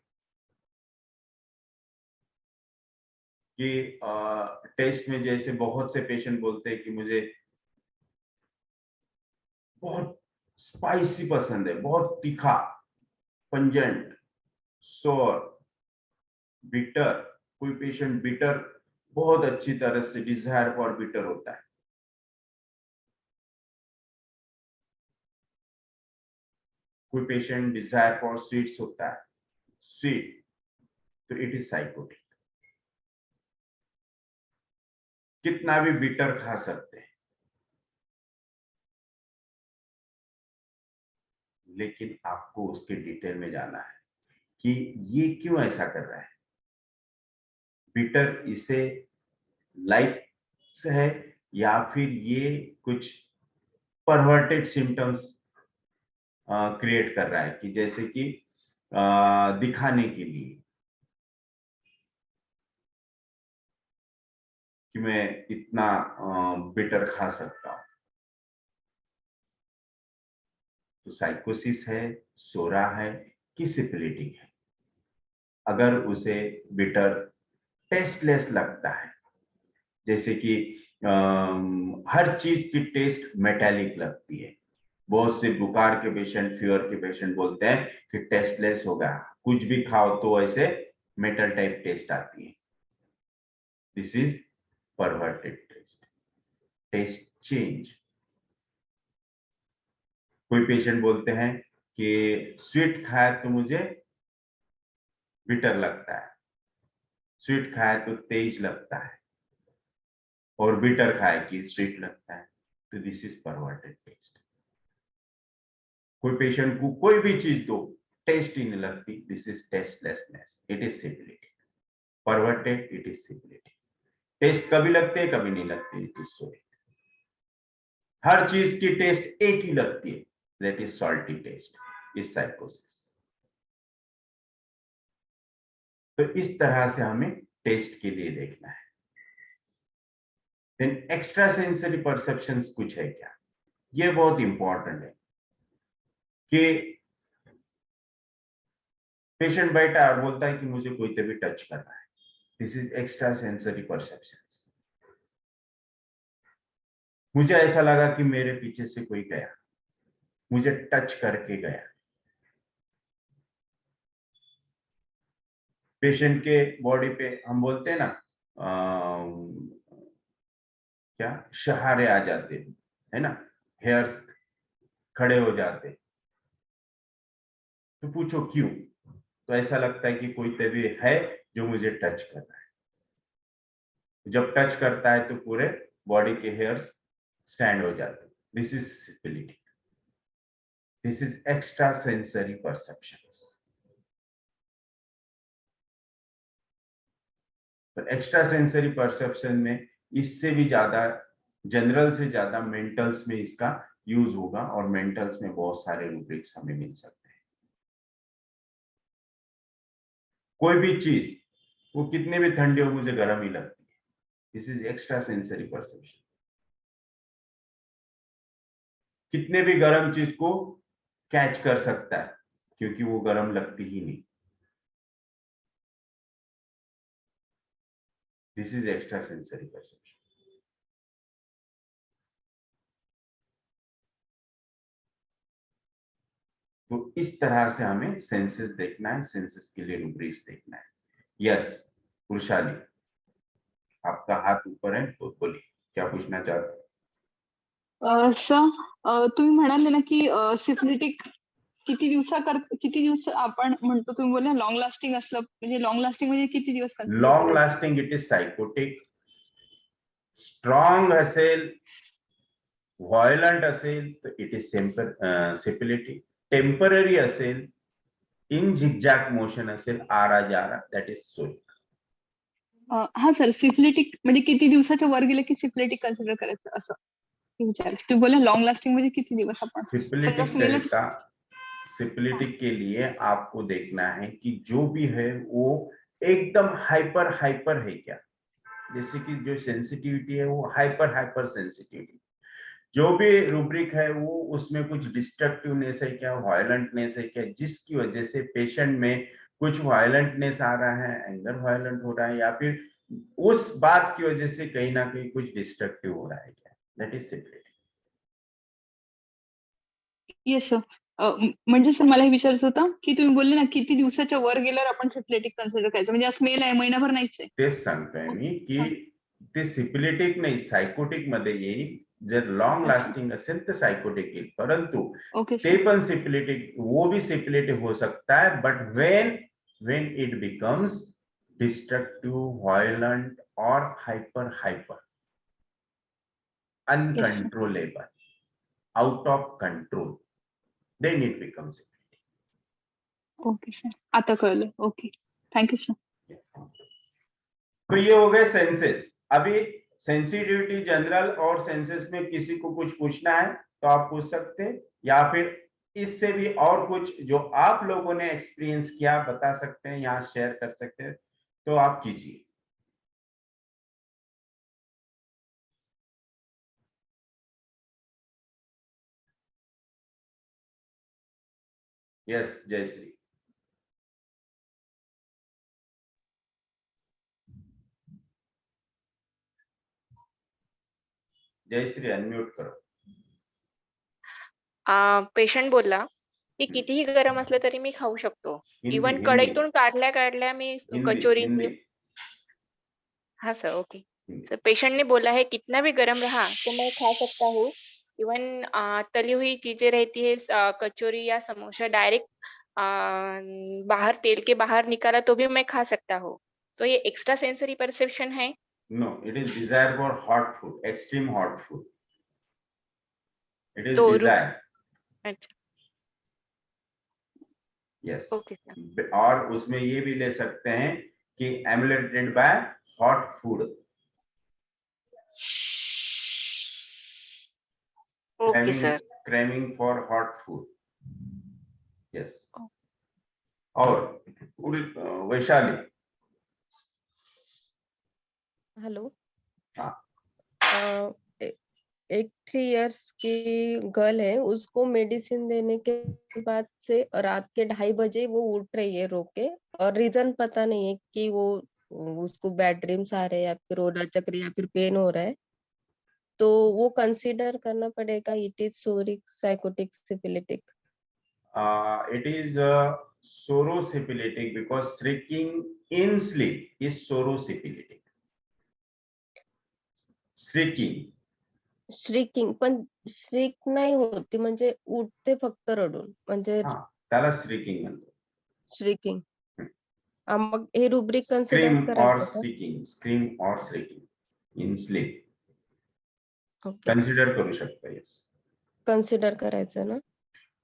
कि टेस्ट में जैसे बहुत से पेशेंट बोलते हैं कि मुझे बहुत स्पाइसी पसंद है, बहुत तीखा, पंजेंट, सोर, बिटर। कोई पेशेंट बिटर बहुत अच्छी तरह से डिजायर फॉर बिटर होता है। कोई पेशेंट डिजायर फॉर स्वीट्स होता है, स्वीट, तो इट इज साइकोटिक। कितना भी बिटर खा सकते हैं, लेकिन आपको उसके डिटेल में जाना है कि ये क्यों ऐसा कर रहा है। बिटर इसे लाइक है या फिर ये कुछ परवर्टेड सिम्टम्स क्रिएट कर रहा है, कि जैसे कि दिखाने के लिए कि मैं इतना बिटर खा सकता हूं। तो साइकोसिस है, सोरा है कि सिफिलिटिक है। अगर उसे बिटर टेस्टलेस लगता है, जैसे कि हर चीज की टेस्ट मेटालिक लगती है, बहुत से बुखार के पेशेंट, फीवर के पेशेंट बोलते हैं कि टेस्टलेस हो गया, कुछ भी खाओ तो ऐसे मेटल टाइप टेस्ट आती है। This is perverted taste, taste change. कोई पेशेंट बोलते हैं कि स्वीट खाया तो मुझे बिटर लगता है, स्वीट खाया तो तेज लगता है, और बिटर खाए कि स्वीट लगता है, तो दिस इज परवर्टेड टेस्ट। कोई पेशेंट को कोई भी चीज दो, टेस्ट ही नहीं लगती, this is tastelessness, it is syphilitic. Perverted, it is syphilitic. Taste कभी लगते हैं, कभी नहीं लगते, इट इज सोरिक। हर चीज की टेस्ट एक ही लगती है, that is salty taste is साइकोसिस। तो इस तरह से हमें टेस्ट के लिए देखना है। देन एक्स्ट्रा सेंसरी परसेप्शंस कुछ है क्या, ये बहुत इंपॉर्टेंट है कि पेशेंट बैठा और बोलता है कि मुझे कोई तभी टच कर रहा है, this is extra sensory perceptions. मुझे ऐसा लगा कि मेरे पीछे से कोई गया, मुझे टच करके गया। पेशेंट के बॉडी पे हम बोलते हैं ना क्या, शहारे आ जाते है ना, हेयर्स खड़े हो जाते। तो पूछो क्यों, तो ऐसा लगता है कि कोई तभी है जो मुझे टच कर रहा है। जब टच करता है तो पूरे बॉडी के हेयर्स स्टैंड हो जाते। This is syphility, this is extra sensory perceptions. तो एक्स्ट्रा सेंसरी परसेप्शन में इससे भी ज्यादा, जनरल से ज्यादा मेंटल्स में इसका यूज होगा, और मेंटल्स में बहुत सारे रूब्रिक्स हमें मिल सकते हैं। कोई भी चीज वो कितने भी ठंडी हो, मुझे गर्म ही लगती है, this is extra sensory perception. कितने भी गर्म चीज को कैच कर सकता है क्योंकि वो गर्म लगती ही नहीं, this is extra sensory perception. तो इस तरह से हमें सेंसेस देखना है, सेंसेस के लिए रूब्रिक्स देखना है। यस पुरुषाली, आपका हाथ ऊपर है, तो बोलिए क्या पूछना चाहते हैं? सर तुम्ही म्हणाले ना की सिफिलिटिक किती दिवस आपण म्हणतो, तुम्ही बोलले लॉंग लास्टिंग असलं, म्हणजे लॉंग लास्टिंग म्हणजे किती दिवस कन्सिडर लॉन्ग करायचं? Lasting it is psychotic, strong असेल, व्हायलंट असेल तर इट इज सिपिलिटिक, टेम्पररी असेल, इन झिगझॅग मोशन असेल, आरा जारा, दॅट इज सोलिक। हा सर, सिफिलिटिक म्हणजे किती दिवसाच्या वर गेले की सिफिलिटिक कन्सिडर करायचं असं विचार, तुम्ही बोलले लॉंग लास्टिंग म्हणजे किती दिवस आपण समजा सिपिलिटिक स्मेलच का, सिपिलिटिक के लिए आपको देखना है कि जो भी है वो एकदम हाइपर हाइपर है क्या, जैसे कि जो सेंसिटिविटी है वो हाइपर हाइपर सेंसिटिविटी, जो भी रूब्रिक है वो उसमें कुछ डिस्ट्रक्टिवनेस है क्या, वायलेंटनेस है क्या, जिसकी वजह से पेशेंट में कुछ वायलेंटनेस आ रहा है, एंगर वायलेंट हो रहा है, या फिर उस बात की वजह से कहीं ना कहीं कुछ डिस्ट्रक्टिव हो रहा है क्या, दैट इज सिपिलिटिक। येस सर, म्हणजे सर मला हे विचारायचं होतं की तुम्ही बोलले ना किती दिवसाच्या वर गेल्यावर आपण सिफिलिटिक कन्सिडर करायचं, म्हणजे स्मेल आहे महिनाभर नाहीच आहे. तेच सांगतोय मी की ते सिपिलिटिक नाही, सायकोटिक मध्ये येईल, जर लॉन्ग लास्टिंग असेल तर सायकोटिक येईल, परंतु ओके ते पण सिपिलिटिक, वो भी सिपिलिटिक हो सकता है, but when it becomes destructive, violent और hyper uncontrollable, out of control, then it becomes syphilitic. Okay sir, आता कळलं. Okay, thank you sir. तो ये हो गए सेंसेस। अभी सेंसिटिविटी जनरल और सेंसेस में किसी को कुछ पूछना है तो आप पूछ सकते हैं, या फिर इससे भी और कुछ जो आप लोगों ने एक्सपीरियंस किया बता सकते हैं, यहाँ शेयर कर सकते हैं, तो आप कीजिए। यस जयश्री। जयश्री अनम्यूट करो। पेशंट बोलला की कितीही गरम असलं तरी मी खाऊ शकतो. हिंदी, इव्हन हिंदी. कढईतून काढल्या मी कचोरी. हिंदी हाँ sir, okay Hindi. Sir. Patient ने बोला है कितना भी गरम रहा तो मैं खा सकता हूँ। इवन तली हुई चीजें रहती है, कचोरी या समोसा डायरेक्ट बाहर तेल के बाहर निकाला तो भी मैं खा सकता हूँ। तो ये एक्स्ट्रा सेंसरी परसेप्शन है? No, it is desire for hot food, extreme hot food. It is तो desire. अच्छा, Yes. Okay sir. और उसमें ये भी ले सकते हैं कि emulated by hot food. Okay sir. craving for hot food. Yes. और वैशाली। हेलो। हाँ। एक 3 इयर्स की गर्ल है, उसको मेडिसिन देने के बाद से रात के 2:30 बजे वो उठ रही है रो के, और रीजन पता नहीं है कि वो उसको बैड ड्रीम्स आ रहे हैं या फिर वो लचक रही है या फिर पेन हो रहा है, तो वो कंसीडर करना पड़ेगा it is सोरिक psychotic syphilitic? It is sorosyphilitic because shrieking in sleep is sorosyphilitic. Shrieking पण श्रीक नाही होती, म्हणजे उठते फक्त रडून, म्हणजे हा, त्याला श्रीकिंग म्हणतो. श्रीकिंग. मग हे रुब्रिक कन्सिडर Scream or करायचं का? scream or shrieking in sleep. Okay, consider करू शकता. येस, कन्सिडर करायचं ना.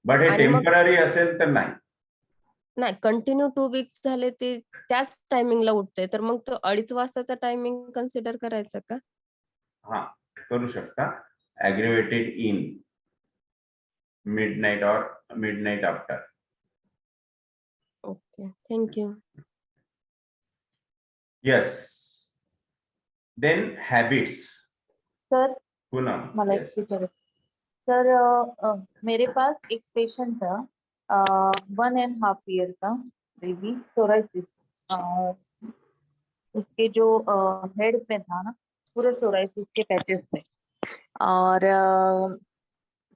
बट हे आणि मग टेम्पररी असेल तर नाही. नाही, कंटिन्यू 2 वीक्स झाले ते त्याच टायमिंगला उठते, तर मग तो 2:30 वाजताचा टायमिंग कन्सिडर करायचा का? हा, करू शकता. Aggravated in midnight or midnight after. Okay, thank you. Yes. Then habits. Sir Poonam. मला Yes. एक विचारायचं. सर मेरे पास एक पेशेंट था 1.5 ईयर का बेबी, सोराइसिस. उसके जो हेड पे था ना, पूरे सोराइसिस के पैचेस थे, और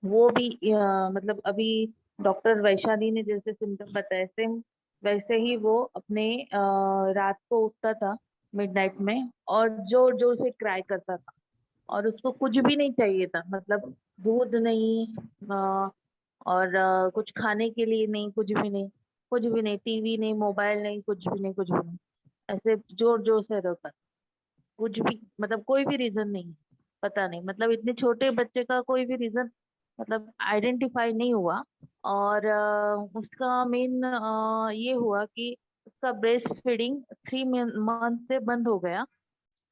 वो भी मतलब अभी डॉक्टर वैशाली ने जैसे सिम्टम बताए सेम वैसे ही वो अपने रात को उठता था मिडनाइट में और जोर जोर से क्राई करता था, और उसको कुछ भी नहीं चाहिए था, मतलब दूध नहीं और कुछ खाने के लिए नहीं, कुछ भी नहीं, टीवी नहीं, मोबाइल नहीं, कुछ भी नहीं, ऐसे जोर जोर से रोता, कुछ भी, मतलब कोई भी रीजन नहीं, पता नहीं, मतलब इतने छोटे बच्चे का कोई भी रीजन मतलब आइडेंटिफाई नहीं हुआ। और उसका मेन ये हुआ कि उसका ब्रेस्ट फीडिंग 3 मंथ से बंद हो गया,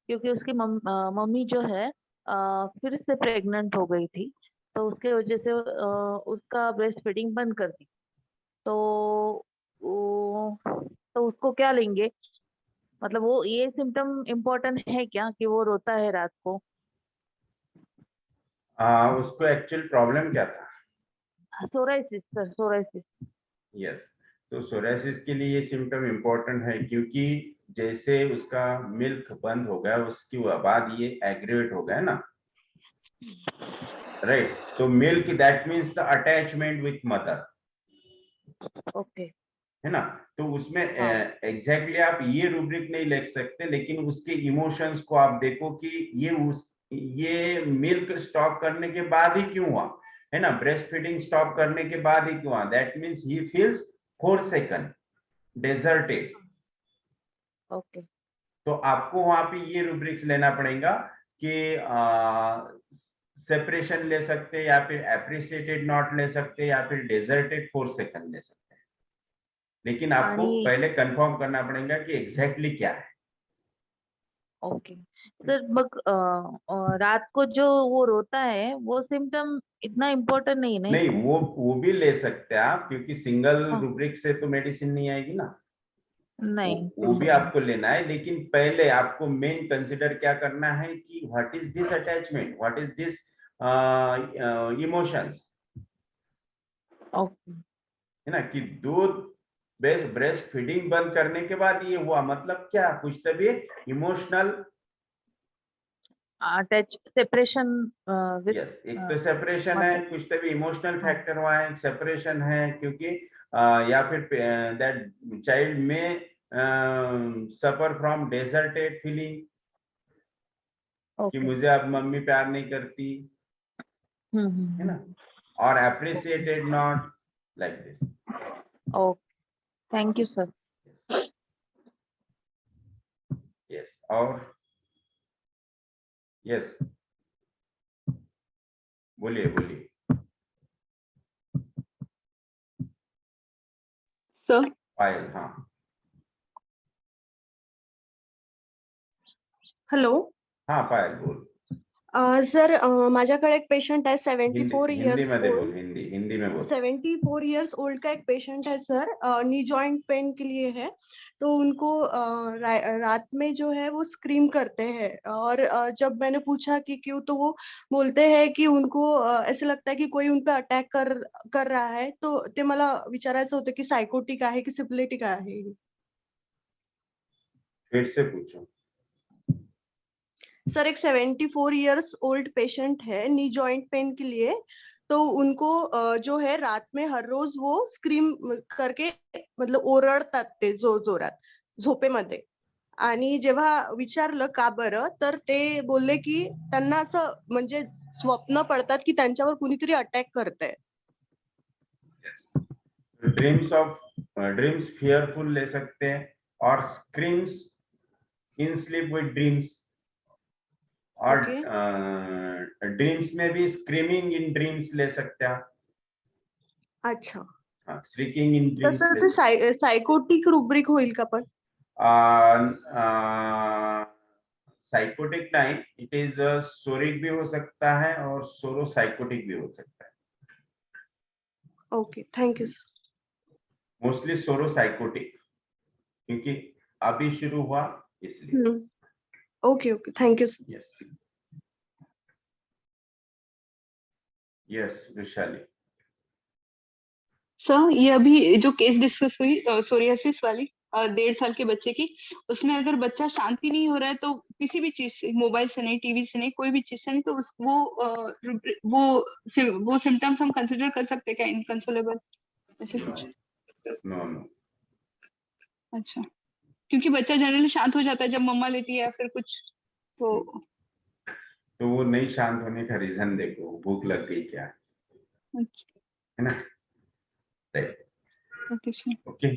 क्योंकि उसकी मम्मी जो है फिर से प्रेग्नेंट हो गई थी, तो उसके वजह से उसका ब्रेस्ट फीडिंग बंद कर दी। तो उसको क्या लेंगे, मतलब वो ये सिम्टम इम्पोर्टेंट है क्या कि वो रोता है रात को? उसको एक्चुअल प्रॉब्लम क्या था? Psoriasis sir, psoriasis. यस, तो सोराइसिस के लिए ये सिम्टम इम्पोर्टेंट है, क्योंकि जैसे उसका मिल्क बंद हो गया उसके बाद ये एग्रीवेट हो गया ना, राइट? तो milk that means the attachment with mother, okay, है ना? तो उसमें एग्जैक्टली आप ये रूब्रिक नहीं लिख सकते, लेकिन उसके इमोशंस को आप देखो कि ये मिल्क स्टॉप करने के बाद ही क्यों हुआ, है ना? ब्रेस्ट फीडिंग स्टॉप करने के बाद ही क्यों हुआ? That means he feels forsaken, deserted. Okay, तो आपको वहां पे ये रूब्रिक्स लेना पड़ेगा कि सेपरेशन ले सकते, या फिर एप्रिसिएटेड नॉट ले सकते, या फिर डेजर्टेड फोरसेकन ले सकते हैं, लेकिन आपको पहले कंफर्म करना पड़ेगा कि एग्जैक्टली क्या है। ओके सर, मग रात को जो वो रोता है वो सिम्टम इतना इम्पोर्टेंट नहीं नहीं, वो भी ले सकते हैं आप, क्योंकि सिंगल हाँ। रूब्रिक से तो मेडिसिन नहीं आएगी ना, नहीं, वो भी आपको लेना है, लेकिन पहले आपको मेन कंसिडर क्या करना है कि what is this attachment, what is this emotions, okay, है ना? कि दूध ब्रेस्ट फीडिंग बंद करने के बाद ये हुआ, मतलब क्या, कुछ तभी emotional attach separation with, yes, एक तो सेपरेशन है, कुछ तभी इमोशनल फैक्टर हुआ है, सेपरेशन है, क्योंकि या फिर दैट चाइल्ड में सफर फ्रॉम डेजर्टेड फीलिंग कि मुझे अब मम्मी प्यार नहीं करती, है ना? और appreciated not, like this. Okay, thank you sir. Yes, और यस, बोलिए बोलिए सर। पायल, हाँ हेलो। हाँ पायल बोल। सर माझ्याकडे एक पेशंट आहे हिंदी 74 हिंदी इयर्स मध्ये ओल्ड बोल, हिंदी में बोल। 74 इयर्स ओल्ड का एक पेशेंट है सर, नी जॉइंट पेन के लिए है। तो उनको रात में जो है वो स्क्रीम करते हैं, और जब मैंने पूछा कि क्यों, तो वो बोलते हैं कि उनको ऐसे लगता है की कोई उन पे अटॅक कर रहा है। तो ते मला विचारायचं होतं की सायकोटिक आहे की सिफिलिटिक आहे? फिर से पूछो। सर एक 74 इयर्स ओल्ड पेशेंट है नी जॉइंट पेन के लिए। तो उनको जो है रात में हर रोज वो स्क्रीम करके मतलब ओरडतात ते जोरात झोपेमध्ये। आणि जेव्हा विचारलं का बरं, तर ते बोलले की त्यांना असं म्हणजे स्वप्न पडतात की त्यांच्यावर कुणीतरी अटॅक करतंय। ड्रीम्स फियरफुल ले सकते हैं, और screams in sleep with dreams, और ड्रीम्स में भी स्क्रीमिंग इन ड्रीम्स ले सकते हैं। अच्छा, हाँ, स्क्रीमिंग इन ड्रीम्स तसं ते सायकोटिक रुब्रिक होईल का पण? साइकोटिक नहीं, इट इज सोरिक भी हो सकता है और सोरो साइकोटिक भी हो सकता है। Okay, thank you sir. Mostly सोरो साइकोटिक, क्योंकि अभी शुरू हुआ इसलिए। Okay okay, thank you sir. Yes yes Vaishali. Sir ये अभी जो केस डिस्कस हुई सोरियासिस वाली 1.5 साल के बच्चे की, उसमें अगर बच्चा शांति नहीं हो रहा है तो किसी भी चीज से, मोबाइल से नहीं, टीवी से नहीं, कोई भी चीज से नहीं, तो वो सिम्टम्स हम कंसिडर कर सकते हैं क्या इनकंसोलेबल ऐसे कुछ? No no. अच्छा, क्योंकि बच्चा जनरली शांत हो जाता है जब मम्मा लेती है या फिर कुछ, तो वो नहीं शांत होने का रीजन देखो, भूख लग गई क्या, है ना? ओके।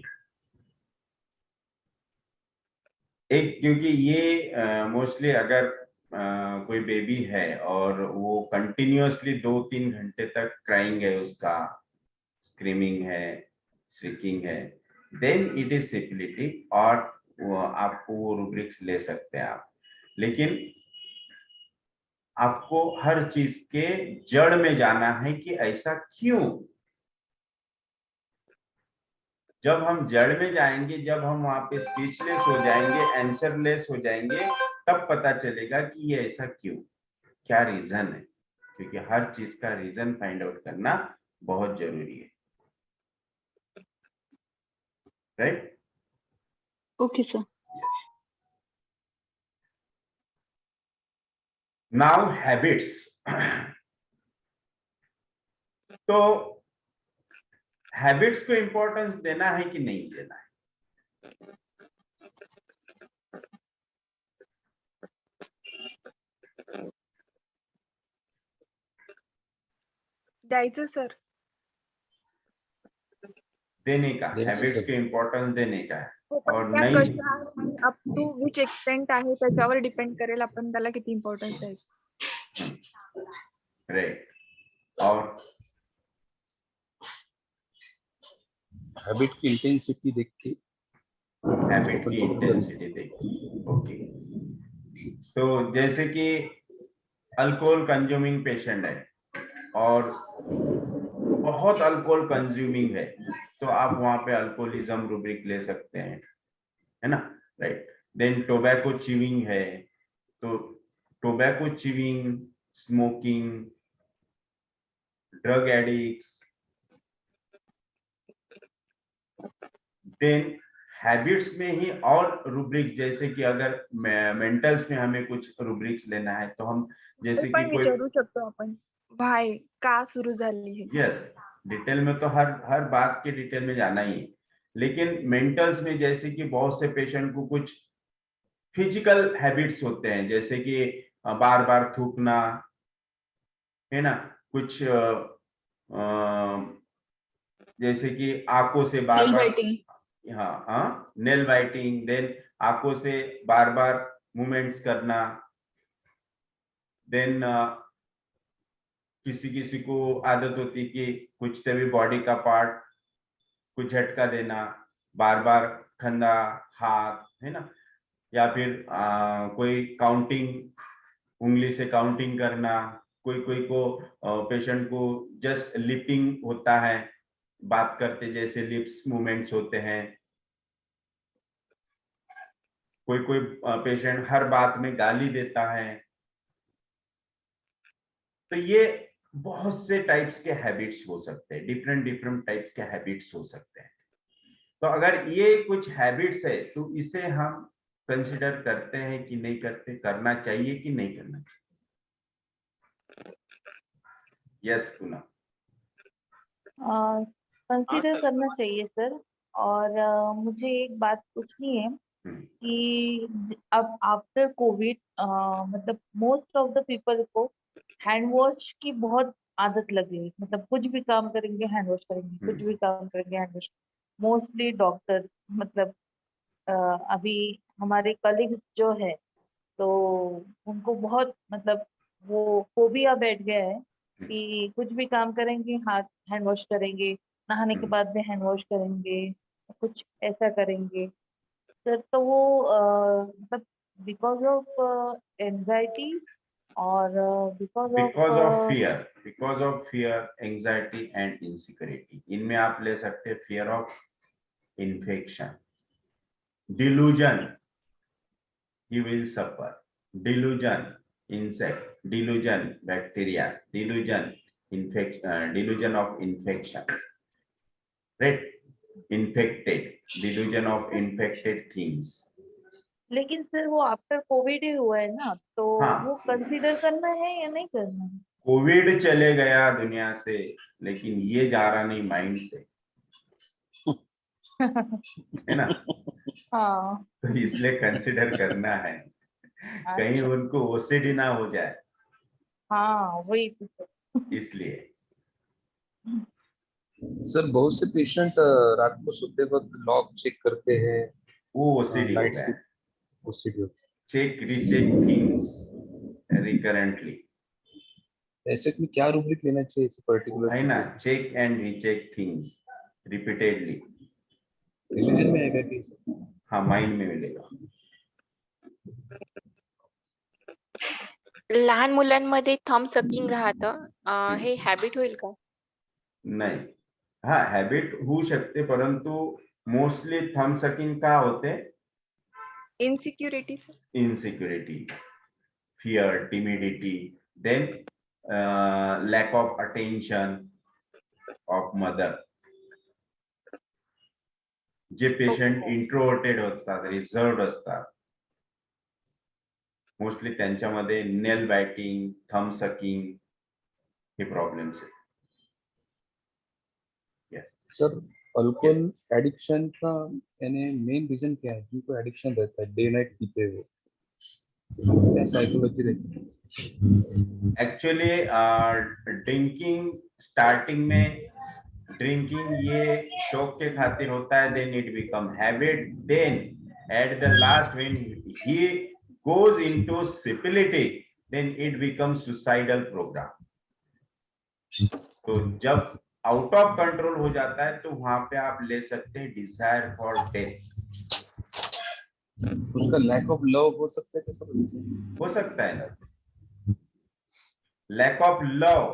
एक, क्योंकि ये मोस्टली अगर कोई बेबी है और वो कंटिन्यूअसली 2-3 घंटे तक क्राइंग है, उसका स्क्रीमिंग है, श्रिकिंग है, देन इट इज सिफिलिटिक, और आपको वो रूब्रिक्स ले सकते हैं आप। लेकिन आपको हर चीज के जड़ में जाना है कि ऐसा क्यों। जब हम जड़ में जाएंगे, जब हम वहां पे स्पीचलेस हो जाएंगे, आंसरलेस हो जाएंगे, तब पता चलेगा कि ये ऐसा क्यों, क्या रीजन है। क्योंकि हर चीज का रीजन फाइंड आउट करना बहुत जरूरी है, right? Okay sir. Now habits. तो हैबिट्स को इंपॉर्टेंस देना है कि नहीं देना है? द्यायचं सर। देने का, हैबिट्स को इंपॉर्टेंस देने का है, और त्या नहीं कशा आणि अप टू विच एक्सटेंट आहे त्याच्यावर डिपेंड करेल आपण त्याला किती इम्पॉर्टन्स द्यायचं। राइट। और हैबिट की इंटेंसिटी देख के, हैबिट की इंटेंसिटी देखिए। ओके, तो जैसे कि अल्कोहल कंज्यूमिंग पेशेंट है और बहुत अल्कोहल कंज्यूमिंग है, तो आप वहां पे अल्कोहलिज्म रूब्रिक ले सकते हैं, है ना? राइट। देन टोबैको च्यूइंग है, तो tobacco chewing, smoking, drug addicts, then habits में ही और रूब्रिक, जैसे कि अगर मेंटल्स में हमें कुछ रूब्रिक्स लेना है, तो हम जैसे कि कोई विचारू शकतो आपण, व्हाय, का सुरू झाली है। यस, डिटेल में तो हर बात के डिटेल में जाना ही है। लेकिन मेंटल्स में जैसे कि बहुत से पेशेंट को कुछ फिजिकल हैबिट्स होते हैं, जैसे कि बार बार थूकना, है ना? कुछ जैसे कि आंखों से बार बार, हाँ, नेल बाइटिंग, देन आंखों से बार बार मूवमेंट्स करना, देन किसी को आदत होती कि कुछ भी बॉडी का पार्ट कुछ झटका देना, बार बार कंधा, हाथ, है ना? या फिर कोई काउंटिंग उंगली से काउंटिंग करना, कोई कोई को पेशेंट को जस्ट लिपिंग होता है, बात करते जैसे लिप्स मूवमेंट्स होते हैं, कोई कोई पेशेंट हर बात में गाली देता है। तो ये बहुत से टाइप्स के हैबिट्स हो सकते हैं, डिफरेंट डिफरेंट टाइप्स के हैबिट्स हो सकते हैं। तो अगर ये कुछ हैबिट्स है तो इसे हम कंसिडर करते हैं कि नहीं करते, करना चाहिए कि नहीं करना चाहिए? यस पूनम। कंसीडर करना चाहिए सर। और मुझे एक बात पूछनी है कि अब आफ्टर कोविड मतलब मोस्ट ऑफ द पीपल को हैंड वॉश की बहुत आदत लगी है। मतलब कुछ भी काम करेंगे हैंड वॉश करेंगे, कुछ भी काम करेंगे हैंड वॉश। मोस्टली डॉक्टर मतलब अभी हमारे कलीग्स जो है तो उनको बहुत मतलब वो फोबिया बैठ गया है कि कुछ भी काम करेंगे हाथ हैंड वॉश करेंगे, नहाने के बाद में हैंड वॉश करेंगे, कुछ ऐसा करेंगे सर। तो वो मतलब बिकॉज ऑफ एंजाइटी और because of fear, anxiety and insecurity. इनमें आप ले सकते हैं fear of infection, delusion, he will suffer, delusion, insect, delusion, bacteria, delusion, delusion of infections, right? Infected, delusion of infected things. लेकिन सर वो after Covid ही हुआ है ना, तो वो कंसीडर करना है या नहीं करना है? कोविड चले गया दुनिया से, लेकिन ये जा रहा नहीं माइंड से, है ना? हाँ, तो इसलिए कंसिडर करना है, कहीं उनको ओसीडी ना हो जाए। हाँ वही तो इसलिए सर बहुत से पेशेंट रात को सोते वक्त लॉक चेक करते हैं, वो ओसीडी हो गया, OCD. Check recheck things recurrently. ऐसे में क्या रूब्रिक लेना चाहिए इस पर्टिकुलर? है ना, check and recheck things repeatedly. Religion में आएगा कि? हाँ, माइंड में मिलेगा। लहान मुलांमध्ये थंब सकिंग राहतं, हे हॅबिट होईल का? नाही, हाँ हैबिट होऊ शकते, परंतु मोस्टली थंब सकिंग का होते? Insecurity sir, insecurity, fear, timidity, then lack of attention of mother. जे पेशंट इंट्रोवर्टेड असतात, रिझर्व्ड असतात, मोस्टली त्यांच्यामध्ये नेल बायटिंग, थंब सकिंग हे प्रॉब्लेम्स आहेत। सर अल्कोहल एडिक्शन का यानी मेन रीजन क्या है? जिनको एडिक्शन रहता है डे नाइट पीते हुए, क्या साइकोलॉजी रहती है? एक्चुअली ड्रिंकिंग स्टार्टिंग में ड्रिंकिंग ये शौक के खातिर होता है, then it become habit, then at the last when he goes into syphility, then it become suicidal programme. तो जब आउट ऑफ कंट्रोल हो जाता है तो वहां पे आप ले सकते हैं डिजायर फॉर डेथ। उसका लैक ऑफ लव हो सकता है क्या? हो सकता है ना, lack of love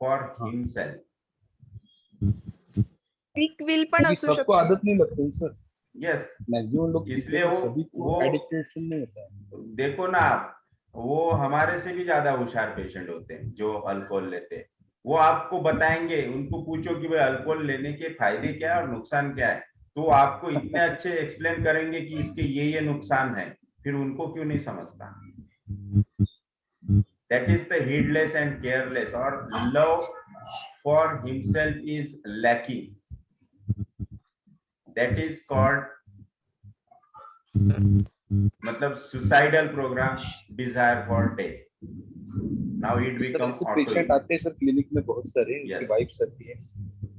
for himself. Weak will पण असू सबको शकते। आदत नहीं लगती सर। यस, मैक्सिमम लोग इसलिए वो एडिक्टेशन नहीं होता है। देखो ना आप, वो हमारे से भी ज्यादा होशियार पेशेंट होते हैं जो अल्कोहल लेते हैं। वो आपको बताएंगे, उनको पूछो कि भाई अल्कोहल लेने के फायदे क्या है और नुकसान क्या है, तो आपको इतने अच्छे एक्सप्लेन करेंगे कि इसके ये नुकसान है, फिर उनको क्यों नहीं समझता? That is the heedless and careless, और love for himself is lacking, that is called मतलब suicidal program, desire for death. Now it becomes patient आते हैं सर क्लिनिक में बहुत सारे, उनकी वाइफ्स आती है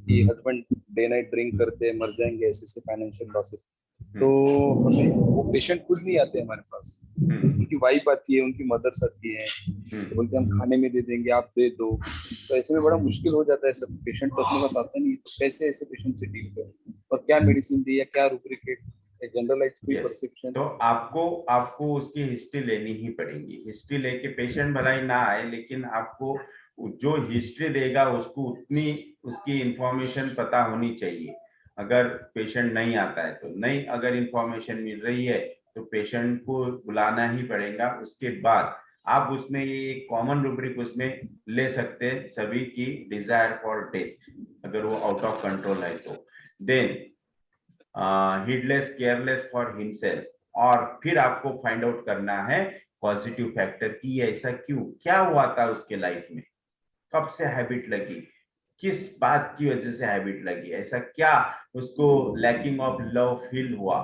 कि हस्बैंड डे नाइट ड्रिंक करते हैं, मर जाएंगे ऐसे फाइनेंशियल लॉसेस। तो हमें वो पेशेंट खुद नहीं आते हमारे पास, उनकी वाइफ आती है, उनकी मदर्स आती है, तो बोलते हैं हम खाने में दे देंगे, आप दे दो। तो ऐसे में बड़ा मुश्किल हो जाता है सब, पेशेंट तो अपने पास आता नहीं, तो कैसे ऐसे पेशेंट से डील करें और क्या मेडिसिन दी या क्या rubric generalized pre Yes. Perception. तो आपको उसकी हिस्ट्री लेनी ही पड़ेगी। हिस्ट्री लेके पेशेंट भला ही ना आए, लेकिन आपको जो हिस्ट्री देगा उसको उतनी उसकी इंफॉर्मेशन पता होनी चाहिए। अगर पेशेंट नहीं आता है तो नहीं, अगर इंफॉर्मेशन मिल रही है तो पेशेंट को बुलाना ही पड़ेगा। उसके बाद आप उसमें ये कॉमन रूब्रिक उसमें ले सकते हैं सभी की, डिजायर फॉर डेथ अगर वो आउट ऑफ कंट्रोल है तो, then heedless careless for himself, और फिर आपको फाइंड आउट करना है पॉजिटिव फैक्टर की ऐसा क्यों, क्या हुआ था उसके लाइफ में, कब से हैबिट लगी, किस बात की वजह से हैबिट लगी, ऐसा क्या उसको लैकिंग ऑफ लव फील हुआ।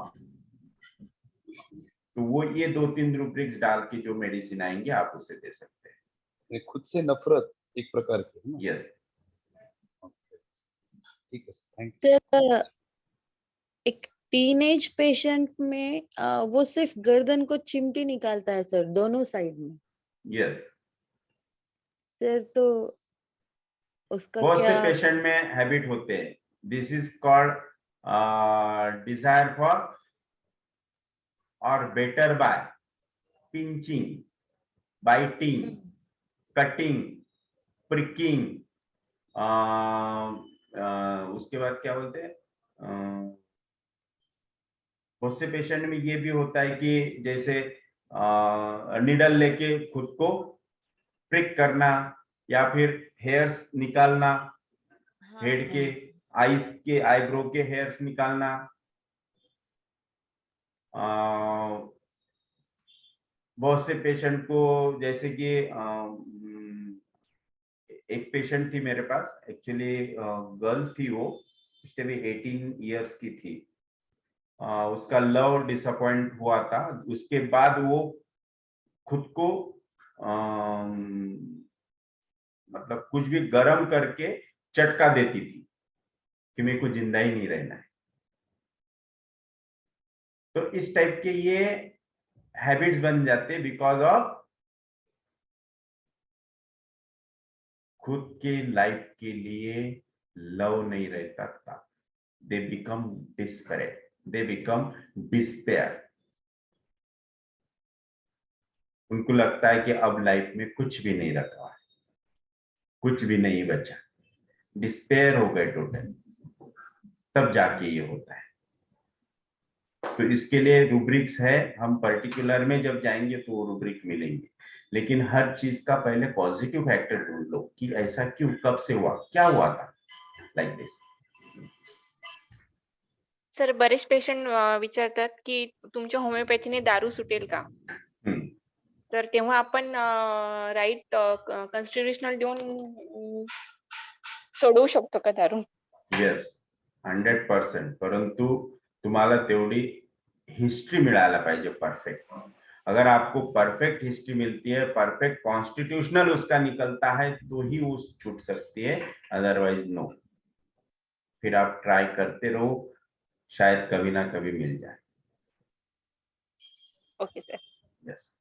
तो वो ये 2-3 रूब्रिक्स डाल के जो मेडिसिन आएंगे आप उसे दे सकते हैं। खुद से नफरत एक प्रकार की। यस, ठीक है, थैंक यू। तो एक टीनेज पेशेंट में वो सिर्फ गर्दन को चिमटी निकालता है सर, दोनों साइड में। यस, सर तो उसका बहुत से क्या? पेशेंट में हैबिट होते हैं। This is called desire for और better by pinching, biting, cutting, pricking, उसके बाद क्या बोलते हैं, बहुत से पेशेंट में ये भी होता है कि जैसे निडल लेके खुद को प्रिक करना, या फिर हेयर्स निकालना, हेड के, आईज के, आईब्रो के हेयर्स निकालना। बहुत से पेशेंट को जैसे कि एक पेशेंट थी मेरे पास, एक्चुअली गर्ल थी, वो 18 इयर्स की थी। उसका लव डिसअपॉइंट हुआ था, उसके बाद वो खुद को मतलब कुछ भी गर्म करके चटका देती थी कि मेरे को जिंदा ही नहीं रहना है। तो इस टाइप के ये हैबिट्स बन जाते बिकॉज ऑफ खुद के लाइफ के लिए लव नहीं रहता था। They become desperate, they become despair. उनको लगता है कि अब लाइफ में कुछ भी नहीं रखा है, कुछ भी नहीं बचा, डिस्पेयर हो गए टोटल, तब जाके ये होता है। तो इसके लिए रूब्रिक्स है, हम पर्टिकुलर में जब जाएंगे तो वो रूब्रिक मिलेंगे, लेकिन हर चीज का पहले पॉजिटिव फैक्टर ढूंढ लो कि ऐसा क्यों, कब से हुआ, क्या हुआ था, लाइक दिस। सर बरेच पेशंट विचारतात की तुमच्या होमिओपॅथीने दारू सुटेल का? तर तेव्हा आपण राईट कॉन्स्टिट्यूशनल देऊन सोडवू शकतो का दारू? येस, 100%. परंतु तुम्हाला तेवढी हिस्ट्री मिळायला पाहिजे परफेक्ट। अगर आपको परफेक्ट हिस्ट्री मिलती है, परफेक्ट कॉन्स्टिट्यूशनल उसका निकलता है, तो ही वो छूट सकती है, अदरवाइज नो। फिर आप ट्राई करते रहो, शायद कभी ना कभी मिल जाए। Okay sir, yes,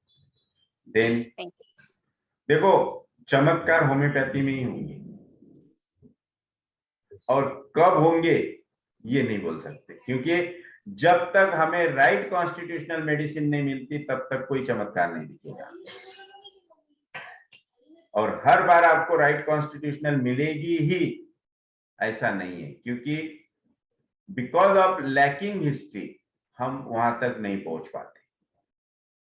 then thank you. देखो, चमत्कार होम्योपैथी में ही होंगे, और कब होंगे ये नहीं बोल सकते, क्योंकि जब तक हमें राइट कॉन्स्टिट्यूशनल मेडिसिन नहीं मिलती तब तक कोई चमत्कार नहीं दिखेगा। और हर बार आपको राइट कॉन्स्टिट्यूशनल मिलेगी ही ऐसा नहीं है, क्योंकि बिकॉज ऑफ लैकिंग हिस्ट्री हम वहां तक नहीं पहुंच पाते,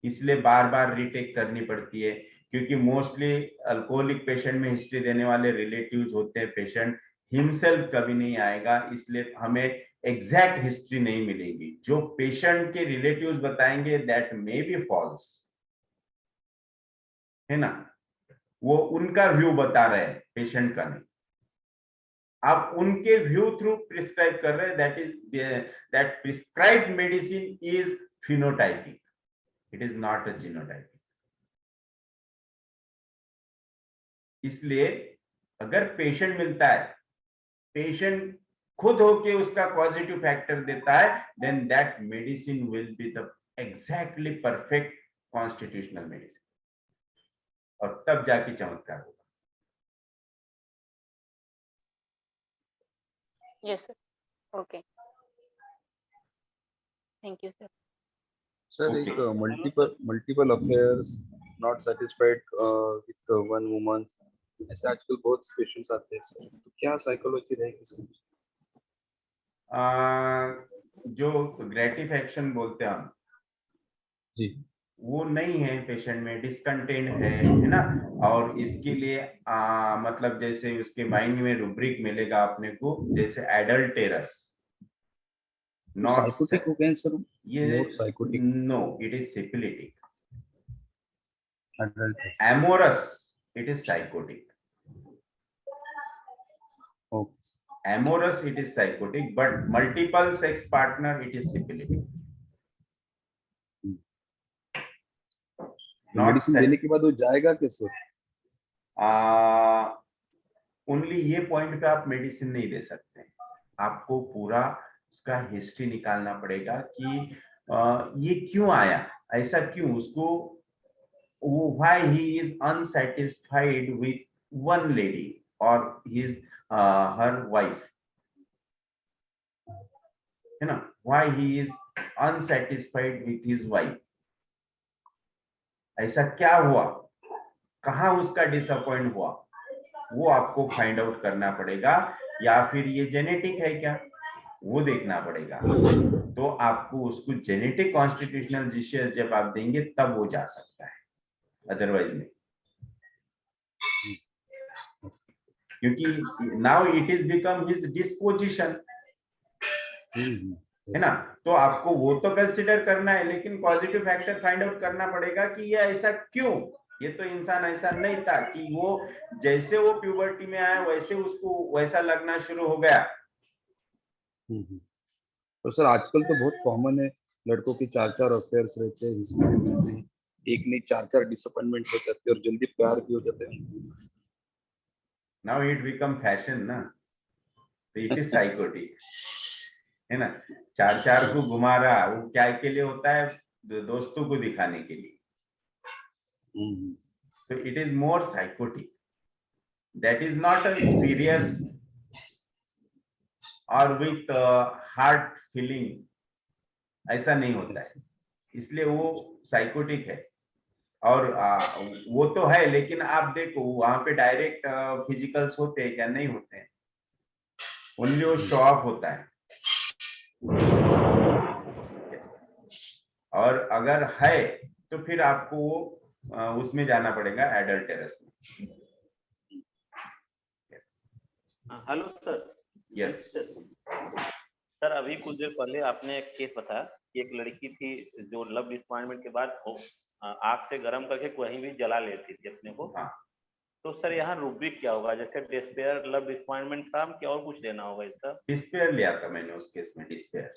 इसलिए बार बार रीटेक करनी पड़ती है। क्योंकि मोस्टली अल्कोहलिक पेशेंट में हिस्ट्री देने वाले रिलेटिव्स होते हैं, पेशेंट हिमसेल्फ कभी नहीं आएगा, इसलिए हमें एग्जैक्ट हिस्ट्री नहीं मिलेगी। जो पेशेंट के रिलेटिव्स बताएंगे दैट मे बी फॉल्स, है ना, वो उनका व्यू बता रहे हैं, पेशेंट का नहीं। आप उनके व्यू थ्रू प्रिस्क्राइब कर रहे हैं, that prescribed medicine is phenotypic, it is not a genotypic. इसलिए अगर पेशेंट मिलता है, पेशेंट खुद होके उसका पॉजिटिव फैक्टर देता है, then that medicine will be the exactly perfect constitutional medicine, और तब जाके चमत्कार होगा। Yes sir, okay. Thank you sir. Sir Okay. एक multiple affairs, not satisfied with one woman, ऐसे आजकल बहुत पेशेंट्स आते हैं सर, तो क्या साइकोलॉजी रहेगी सर? जो ग्रेटिफिकेशन बोलते हैं हम जी, वो नहीं है पेशेंट में, डिस्कंटेंट है ना। और इसके लिए मतलब जैसे उसके माइंड में रूब्रिक मिलेगा अपने को, जैसे एडल्टेरस, नॉट साइकोटिक हो गए सर, ये more psychotic, no, it is syphilitic. Adult, amorous, it is psychotic. Okay, amorous it is psychotic, but multiple sex partner it is syphilitic. Medicine देने के बाद वो जाएगा कैसे? ओनली ये पॉइंट पे आप मेडिसिन नहीं दे सकते, आपको पूरा उसका हिस्ट्री निकालना पड़ेगा कि ये क्यों आया, ऐसा क्यों, उसको why he is unsatisfied with one lady or his her wife, है ना, why he is unsatisfied with his wife, ऐसा क्या हुआ, कहाँ उसका डिसअपॉइंट हुआ, वो आपको फाइंड आउट करना पड़ेगा। या फिर ये जेनेटिक है क्या, वो देखना पड़ेगा। तो आपको उसको जेनेटिक कॉन्स्टिट्यूशनल डिसीज जब आप देंगे तब वो जा सकता है, अदरवाइज नहीं, क्योंकि now it is become his disposition, है ना। तो आपको वो तो कंसिडर करना है, लेकिन पॉजिटिव फैक्टर फाइंड आउट करना पड़ेगा कि ये ऐसा क्यों, ये तो इंसान ऐसा नहीं था कि वो जैसे वो प्यूबर्टी में आया वैसे उसको वैसा लगना शुरू हो गया। तो सर आजकल तो बहुत कॉमन है, लड़कों की 4-4 अफेयर्स रहते हैं, हिस्ट्री में एक नहीं 4-4 डिसअपॉइंटमेंट हो जाते हैं और जल्दी प्यार भी हो जाते हैं। नाउ इट बिकम फैशन ना, तो इट इज साइकोटिक, है ना। 4-4 को घुमा रहा, वो क्या के लिए होता है, दोस्तों को दिखाने के लिए। So it is more psychotic. That is not a serious or with heart feeling, ऐसा नहीं होता है, इसलिए वो साइकोटिक है। और वो तो है, लेकिन आप देखो वहां पे डायरेक्ट फिजिकल्स होते हैं क्या, नहीं होते हैं, ओनली वो शो ऑफ होता है। और अगर है तो फिर आपको वो उसमें जाना पड़ेगा, एडल्टेरस में। Hello sir. यस सर, अभी कुछ देर पहले आपने एक केस बताया कि एक लड़की थी जो लव डिसअपॉइंटमेंट के बाद आग से गर्म करके कहीं भी जला लेती थी अपने को। हाँ। तो सर यहाँ रूब्रिक क्या होगा, जैसे डिस्पेयर, लव डिसअपॉइंटमेंट था, क्या और कुछ लेना होगा इसका? डिस्पेयर लिया था मैंने उस केस में, डिस्पेयर।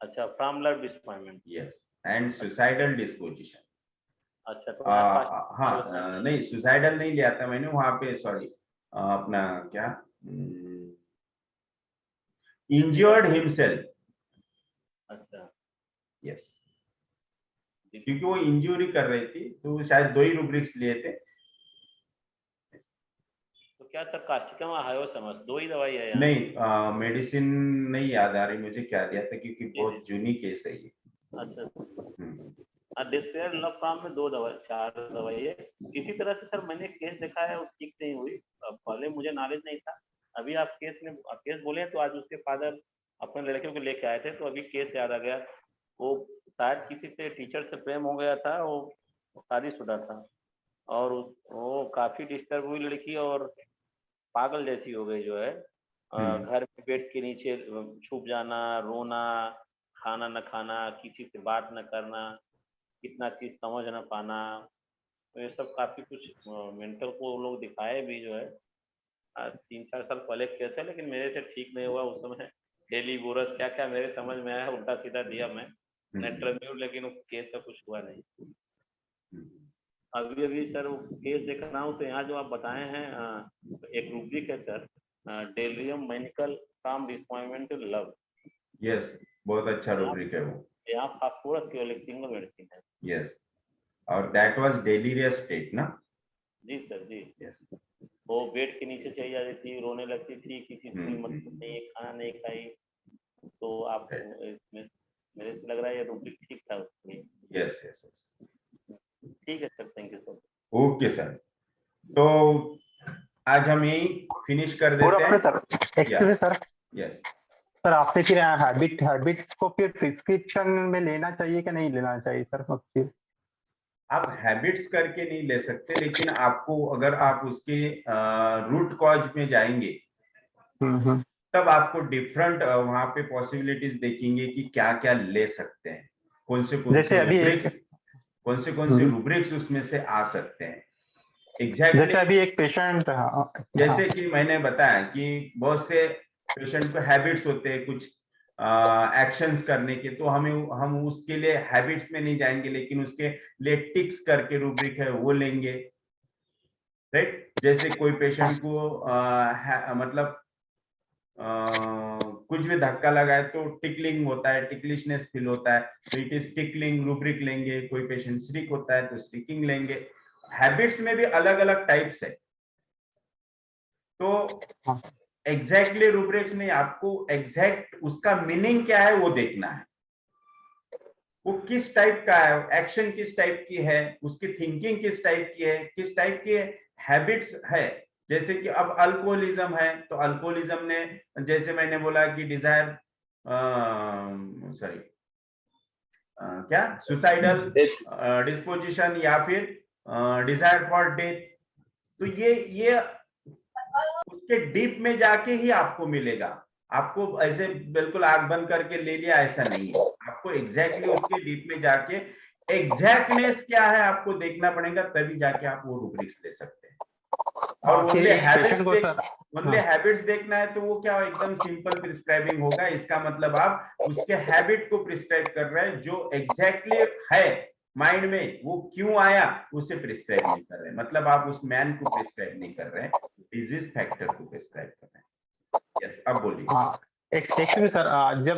अच्छा, from love disappointment. Yes, and suicidal disposition. अच्छा, तो हाँ, नहीं सुसाइडल नहीं लिया था मैंने वहां पे, सॉरी, अपना क्या, इंजर्ड हिमसेल्फ। अच्छा, यस, क्योंकि वो इंजरी कर रही थी, तो शायद 2 ही रूब्रिक्स लिए थे। तो क्या सर कास्टिकम हायोसमस 2 ही दवाई है यहाँ? नहीं, मेडिसिन नहीं याद आ रही मुझे क्या दिया था, क्योंकि बहुत जूनी केस है ये। अच्छा, डिस्पेयर लव फ्रॉम में 2 दवाई, 4 दवाई है। किसी तरह से सर मैंने केस देखा है, वो ठीक नहीं हुई, पहले मुझे नॉलेज नहीं था। अभी आप केस बोले तो आज उसके फादर अपने लड़के को लेके आए थे, तो अभी केस याद आ गया। वो शायद किसी से टीचर से प्रेम हो गया था, वो शादीशुदा था, और वो काफी डिस्टर्ब हुई लड़की और पागल जैसी हो गई जो है। घर में बेड के नीचे छुप जाना, रोना, खाना न खाना, किसी से बात न करना, कितना चीज समझ न पाना, तो ये सब काफी कुछ मेंटल को लोग दिखाए भी जो है। 3-4 साल पहले केस है, लेकिन मेरे से ठीक नहीं हुआ उस समय। डेली बोरस क्या क्या मेरे समझ में आया, उल्टा सीधा दिया मैं इंटरव्यू, लेकिन वो केस का कुछ हुआ नहीं। अभी सर वो केस देख रहा हूँ, तो यहाँ जो आप बताए हैं एक रूब्रिक है sir, delirium maniacal from disappointment to love. Yes, बहुत अच्छा रूब्रिक है वो। यहाँ फास्फोरस केवल एक सिंगल मेडिसिन है। यस, और दैट वाज डेलीरियस स्टेट ना? जी सर, जी। यस, वो बेड के नीचे चली जाती थी, रोने लगती थी, किसी से मतलब नहीं, खाना नहीं खाई। तो आप इसमें मेरे से लग रहा है ये रूब्रिक ठीक था उसके लिए। यस यस यस, ठीक है sir, thank you sir. Okay sir, तो आज हम यही फिनिश कर देते हैं sir. Excuse sir, yes. Sir आपने फिर हैबिट्स को फिर प्रिस्क्रिप्शन में लेना चाहिए कि नहीं लेना चाहिए सर? फिर आप हैबिट्स करके नहीं ले सकते, लेकिन आपको अगर आप उसके रूट कॉज में जाएंगे तब आपको डिफरेंट वहां पे पॉसिबिलिटीज देखेंगे कि क्या क्या ले सकते हैं, कौन से रूब्रिक्स उसमें से आ सकते हैं। एग्जैक्टली जैसे अभी एक पेशेंट, जैसे कि मैंने बताया कि बहुत से पेशेंट को हैबिट्स होते हैं कुछ एक्शंस करने के, तो हम उसके लिए हैबिट्स में नहीं जाएंगे, लेकिन उसके लिए टिक्स करके रूब्रिक है वो लेंगे, राइट। जैसे कोई पेशेंट को मतलब कुछ भी धक्का लगाए तो टिकलिंग होता है, टिकलिशनेस फील होता है, तो इट इज टिकलिंग रूब्रिक लेंगे। कोई पेशेंट स्ट्रिक होता है तो स्ट्रिकिंग लेंगे। हैबिट्स में भी अलग अलग टाइप्स है, तो एग्जैक्टली रूब्रिक्स नहीं, आपको एग्जैक्ट उसका मीनिंग क्या है वो देखना है, वो किस टाइप का है, एक्शन किस टाइप की है, उसकी थिंकिंग किस टाइप की है, किस टाइप की हैबिट्स है। जैसे कि अब अल्कोहलिज्म है, तो अल्कोहलिज्म ने, जैसे मैंने बोला कि डिजायर क्या सुसाइडल डिस्पोजिशन या फिर डिजायर फॉर डेथ, तो ये उसके डीप में जाके ही आपको मिलेगा। आपको ऐसे बिल्कुल आंख बंद करके ले लिया ऐसा नहीं है, आपको एग्जैक्टली उसके डीप में जाके एग्जैक्टनेस क्या है आपको देखना पड़ेगा, तभी जाके आप वो रूब्रिक्स ले सकते हैं। और ओनली हैबिट्स देखना है तो वो क्या एकदम सिंपल प्रिस्क्राइबिंग होगा। इसका मतलब आप उसके हैबिट को प्रिस्क्राइब कर रहे हैं, जो एग्जैक्टली है माइंड में वो क्यों आया उसे प्रिस्क्राइब नहीं कर रहे हैं, मतलब आप उस मैन को प्रिस्क्राइब नहीं कर रहे हैं, डिजीज फैक्टर को प्रिस्क्राइब कर रहे हैं। यस, अब बोलिए। एक्चुअली सर, जब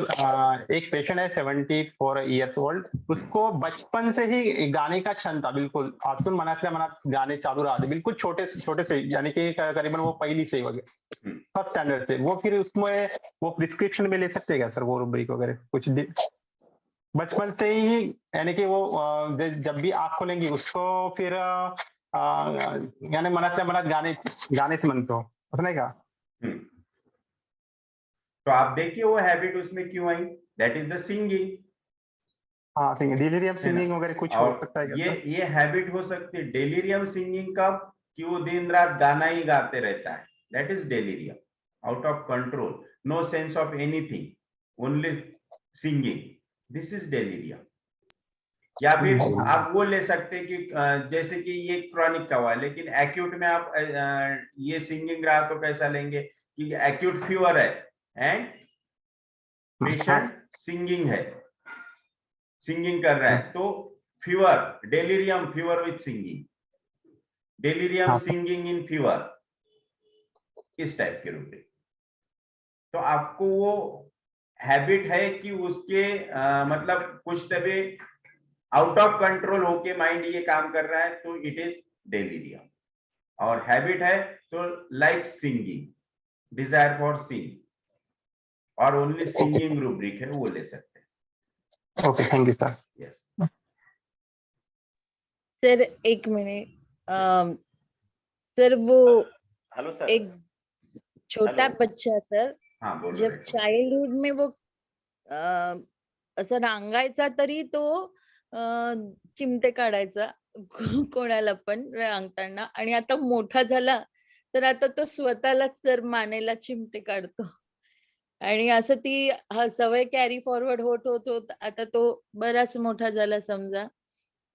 एक पेशेंट है 74 इयर्स ओल्ड, उसको बचपन से ही गाने का क्षण था, बिल्कुल आतून मनातल्या मनात गाने चालू रहा थे, बिल्कुल छोटे से, यानी कि करीबन वो पहली से वगैरह फर्स्ट स्टैंडर्ड से। वो फिर उसमें वो प्रिस्क्रिप्शन में ले सकते हैं क्या सर, वो रूब्रिक वगैरह कुछ बचपन से ही, यानी कि वो जब भी आँख खोलेंगी उसको फिर यानी मनातल्या मनात गाने से मन तो नहीं का। तो आप देखिए वो हैबिट उसमें क्यों आई, दैट इज द सिंगिंग। हाँ, डिलीरियम सिंगिंग वगैरह कुछ हो सकता है क्या? ये हैबिट हो सकती है डेलीरियम सिंगिंग कब, कि वो दिन रात गाना ही गाते रहता है, that is delirium, out of control, no sense of anything, only singing, this is delirium. या फिर आप वो ले सकते हैं कि जैसे कि ये क्रॉनिक का हुआ, लेकिन एक्यूट में आप ये सिंगिंग रहा तो कैसा लेंगे कि एक्यूट फीवर है एंड पेशेंट सिंगिंग है, सिंगिंग कर रहा है, तो fever, delirium fever with singing, delirium singing in fever, इस टाइप के रूप में। तो आपको वो हैबिट है कि उसके मतलब कुछ तभी आउट ऑफ कंट्रोल होके माइंड ये काम कर रहा है, तो इट इज डेलीरियम। और हैबिट है तो लाइक सिंगिंग, डिजायर फॉर सिंग, और ओनली सिंगिंग रूब्रिक है वो ले सकते हैं। Okay, thank you sir. Yes sir, एक मिनट सर, वो हेलो सर, एक छोटा बच्चा सर, हाँ, जब चाइल्डहुड में वो असं रांगायचा तरी तो चिमटे काढायचा कोणाला पण रांगताना, आणि आता मोठा झाला तर आता तो स्वतःलाच सर मानेला चिमटे काढतो, आणि असं ती सवय कॅरी फॉरवर्ड होत होत होत आता तो बराच मोठा झाला, समजा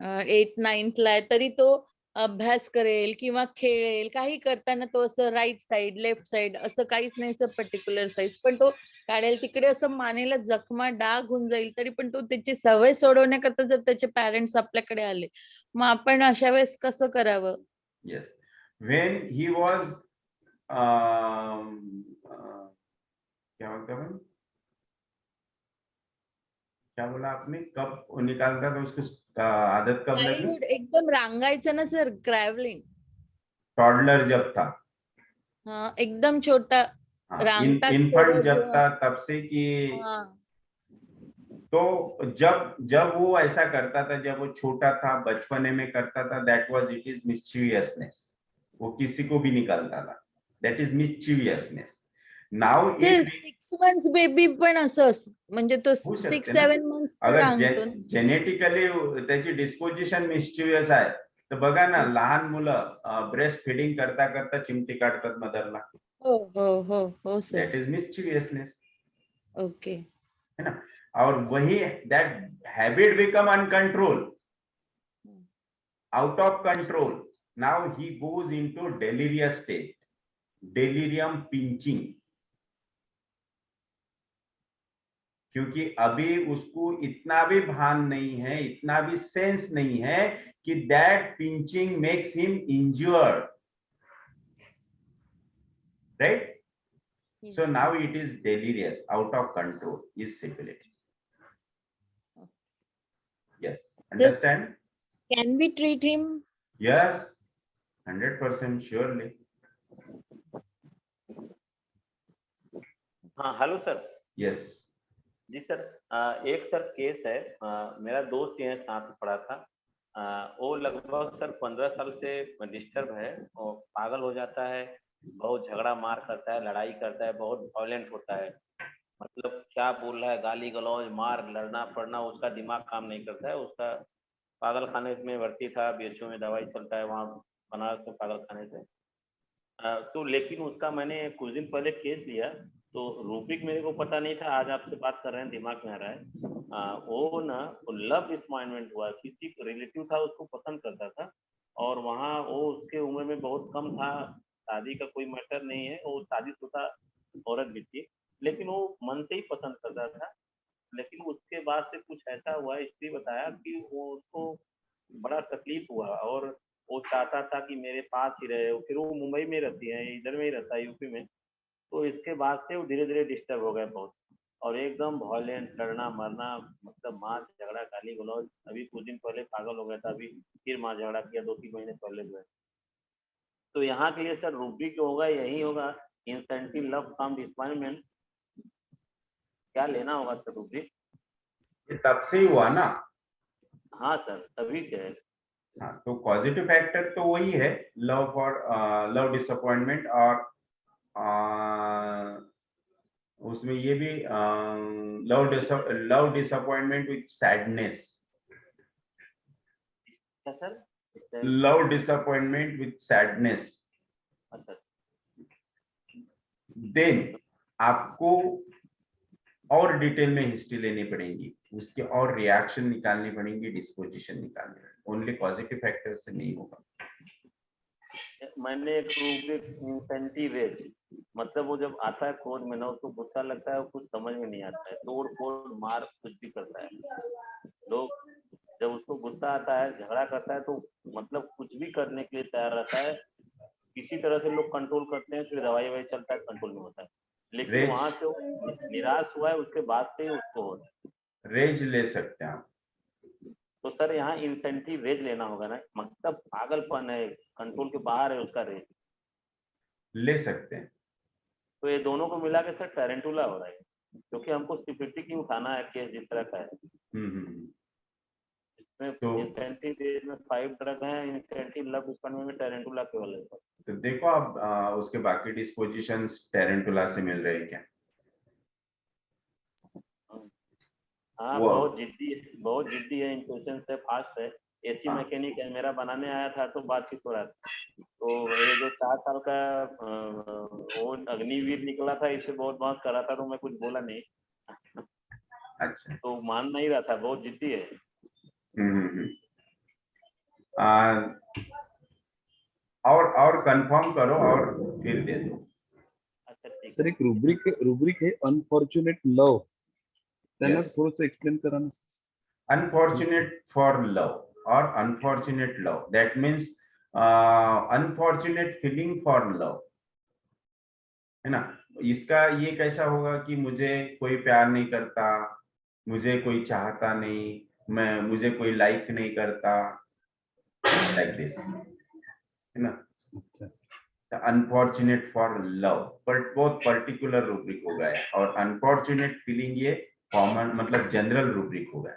8th 9th ला आहे, तरी तो अभ्यास करेल किंवा खेळेल, काही करताना तो असं राईट साइड लेफ्ट साइड असं काहीच नाही, असं पर्टिक्युलर साईज, पण तो काढेल तिकडे, असं मानेला जखमा डाग होऊन जाईल, तरी पण तो त्याची सवय सोडवण्याकरता जर त्याचे पॅरेंट्स आपल्याकडे आले, मग आपण अशा वेळेस कसं करावं? यस, व्हेन ही वाज क्या बोलते हैं, क्या बोला आपने, कब निकालता था उसको, आदत कब लगी? चाइल्डहुड एकदम रांगायचं ना सर, ट्रैवलिंग, टॉडलर जब था, हाँ एकदम छोटा, इन्फंट जब था तब से कि तो जब वो ऐसा करता था, जब वो छोटा था, बचपने में करता था, that was it is mischievousness, वो किसी को भी निकलता था, that is mischievousness. Now it 6 months baby पण असं म्हणजे तो होऊ 6 शकते ना. 7 months अगर रांगतो. जेनेटिकली त्याची डिस्पोजिशन मिस्चिव्हियस आहे, तर बघा ना, लहान मुलं ब्रेस्ट फिडिंग करता करता चिमटी काढतात मदरला, हो हो हो हो sir. That is mischievousness. Okay. है ना. और वही that habit become uncontrol, out of control. Now he goes into delirious state, delirium pinching, क्योंकि अभी उसको इतना भी भान नहीं है, इतना भी सेंस नहीं है कि that pinching makes him injured, right. So now it is delirious, out of control, is syphilitis. Yes, understand? Can we treat him? Yes, 100% surely. हाँ हेलो सर. Yes. जी सर, एक सर केस है, मेरा दोस्त ही है, साथ में पढ़ा था. वो लगभग सर 15 साल से डिस्टर्ब है, और पागल हो जाता है, बहुत झगड़ा मार करता है, लड़ाई करता है, बहुत वायलेंट होता है. मतलब क्या बोल रहा है, गाली गलौज, मार, लड़ना पड़ना, उसका दिमाग काम नहीं करता है. उसका पागल खाने में भर्ती था, बीएचयू में दवाई चलता है वहाँ बनारस में पागल खाने से. तो लेकिन उसका मैंने कुछ दिन पहले केस लिया, तो रूब्रिक मेरे को पता नहीं था, आज आपसे बात कर रहे हैं दिमाग में आ रहा है. वो ना लव डिसअपॉइंटमेंट हुआ, किसी रिलेटिव था उसको पसंद करता था, और वहाँ वो उसके उम्र में बहुत कम था, शादी का कोई मैटर नहीं है, वो शादीशुदा औरत भी थी, लेकिन वो मन से ही पसंद करता था. लेकिन उसके बाद से कुछ ऐसा हुआ, स्त्री बताया कि वो उसको बड़ा तकलीफ हुआ, और वो चाहता था कि मेरे पास ही रहे. फिर वो मुंबई में रहती है, इधर में ही रहता है यूपी में. तो इसके बाद से वो धीरे धीरे डिस्टर्ब हो गया बहुत, और एकदम वॉयलेंट, लड़ना मरना, मतलब मार झगड़ा, गाली गलौज. अभी कुछ दिन पहले पागल हो गया था, अभी फिर मार झगड़ा किया 2-3 महीने पहले जो है. तो यहाँ के लिए सर रूब्रिक होगा, यही होगा, इंसेंटिव लव फ्रॉम डिसअपॉइंटमेंट. क्या लेना होगा सर रूब्रिक? ये तब से ही हुआ ना. हाँ सर, तभी से है. हाँ, तो पॉजिटिव फैक्टर तो वही है, लव फॉर लव डिसअपॉइंटमेंट, और उसमें ये भी लव डिसअपॉइंटमेंट विथ सैडनेस. क्या sir? Love disappointment with sadness. अच्छा. देन आपको और डिटेल में हिस्ट्री लेनी पड़ेगी, उसके और रिएक्शन निकालनी पड़ेंगी, डिस्पोजिशन निकालनी पड़ेगी. ओनली पॉजिटिव फैक्टर से नहीं होगा. मैंने एक रूब्रिक इंसेंटिव एज, मतलब वो जब आता है क्रोध में ना, उसको गुस्सा लगता है, वो कुछ समझ में नहीं आता है, तोड़ फोड़ मार कुछ भी करता है. लोग जब उसको गुस्सा आता है, झगड़ा करता है, तो मतलब कुछ भी करने के लिए तैयार रहता है. किसी तरह से लोग कंट्रोल करते हैं, फिर दवाई ववाई चलता है, कंट्रोल में होता है. लेकिन वहां से वो निराश हुआ है, उसके बाद से ही उसको होता है. रेज ले सकते हैं आप. तो सर यहाँ इंसेंटिव रेज लेना होगा ना, मतलब पागलपन है, कंट्रोल के बाहर है उसका रेज, ले सकते हैं. तो ये दोनों को मिला के सर टैरेंटुला हो रहा है, क्योंकि हमको सिम्पैथी ही उठाना है केस जिस तरह का है. इसमें तो इंसेंटिव रेज में 5 ड्रग हैं, इंसेंटिव लव डिसअपॉइंटमेंट में टैरेंटुला केवल है. तो देखो आप उसके बाकी डिस्पोजिशंस टैरेंटुला से मिल रहे हैं क्या? हाँ, बहुत जिद्दी है, इंट्यूशन से फास्ट है. एसी मैकेनिक है, मेरा बनाने आया था तो बातचीत हो रहा था. तो ये जो 4 साल का वो अग्निवीर निकला था, इससे बहुत बात कर रहा था, तो मैं कुछ बोला नहीं. अच्छा. तो मान नहीं रहा था, बहुत जिद्दी है. और कंफर्म करो और फिर दे दो. अच्छा ठीक. सर एक रुब्रिक है अनफॉर्चुनेट लव, त्यांना थोडंसं एक्सप्लेन करा ना. अनफॉर्चुनेट फॉर लव और unfortunate love, that means unfortunate feeling for love, है ना. इसका ये कैसा होगा कि मुझे कोई प्यार नहीं करता, मुझे कोई चाहता नहीं, मुझे कोई लाइक नहीं करता, लाइक दिस, है ना. अनफॉर्चुनेट फॉर लव, बट बहुत पर्टिकुलर रूब्रिक हो गया है. और अनफॉर्चुनेट फीलिंग ये कॉमन मतलब जनरल रूब्रिक होगा,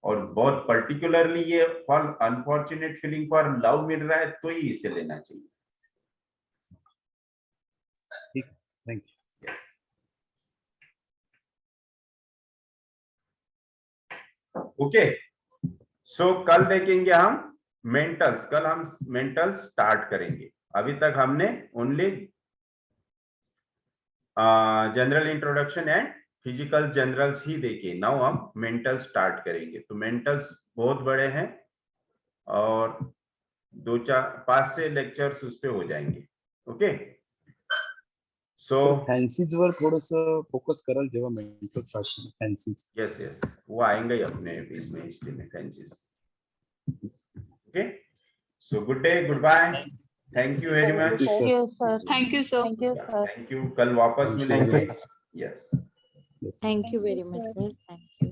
और बहुत पर्टिकुलरली ये for unfortunate feeling for love मिल रहा है तो ही इसे लेना चाहिए। Thank you. ओके, सो कल देखेंगे हम मेंटल्स, कल हम मेंटल्स स्टार्ट करेंगे। अभी तक हमने only general introduction and physical generals ही देखे, नाउ हम मेंटल स्टार्ट करेंगे। तो मेंटल्स बहुत बड़े हैं और 2-4-5 लेक्चर्स उस पे हो जाएंगे। ओके, सो फॅन्सीज वर थोडंसं फोकस कराल जेव्हा मेंटल स्टार्ट करू। फॅन्सीज, यस यस, वो आएंगे ही अपने इसमें हिस्ट्री में fancies. Okay, so good day, goodbye, thank you very much. Thank you sir, thank you sir. Thank you sir. Thank you, कल वापस मिलेंगे। Yes, thank you very much sir, thank you.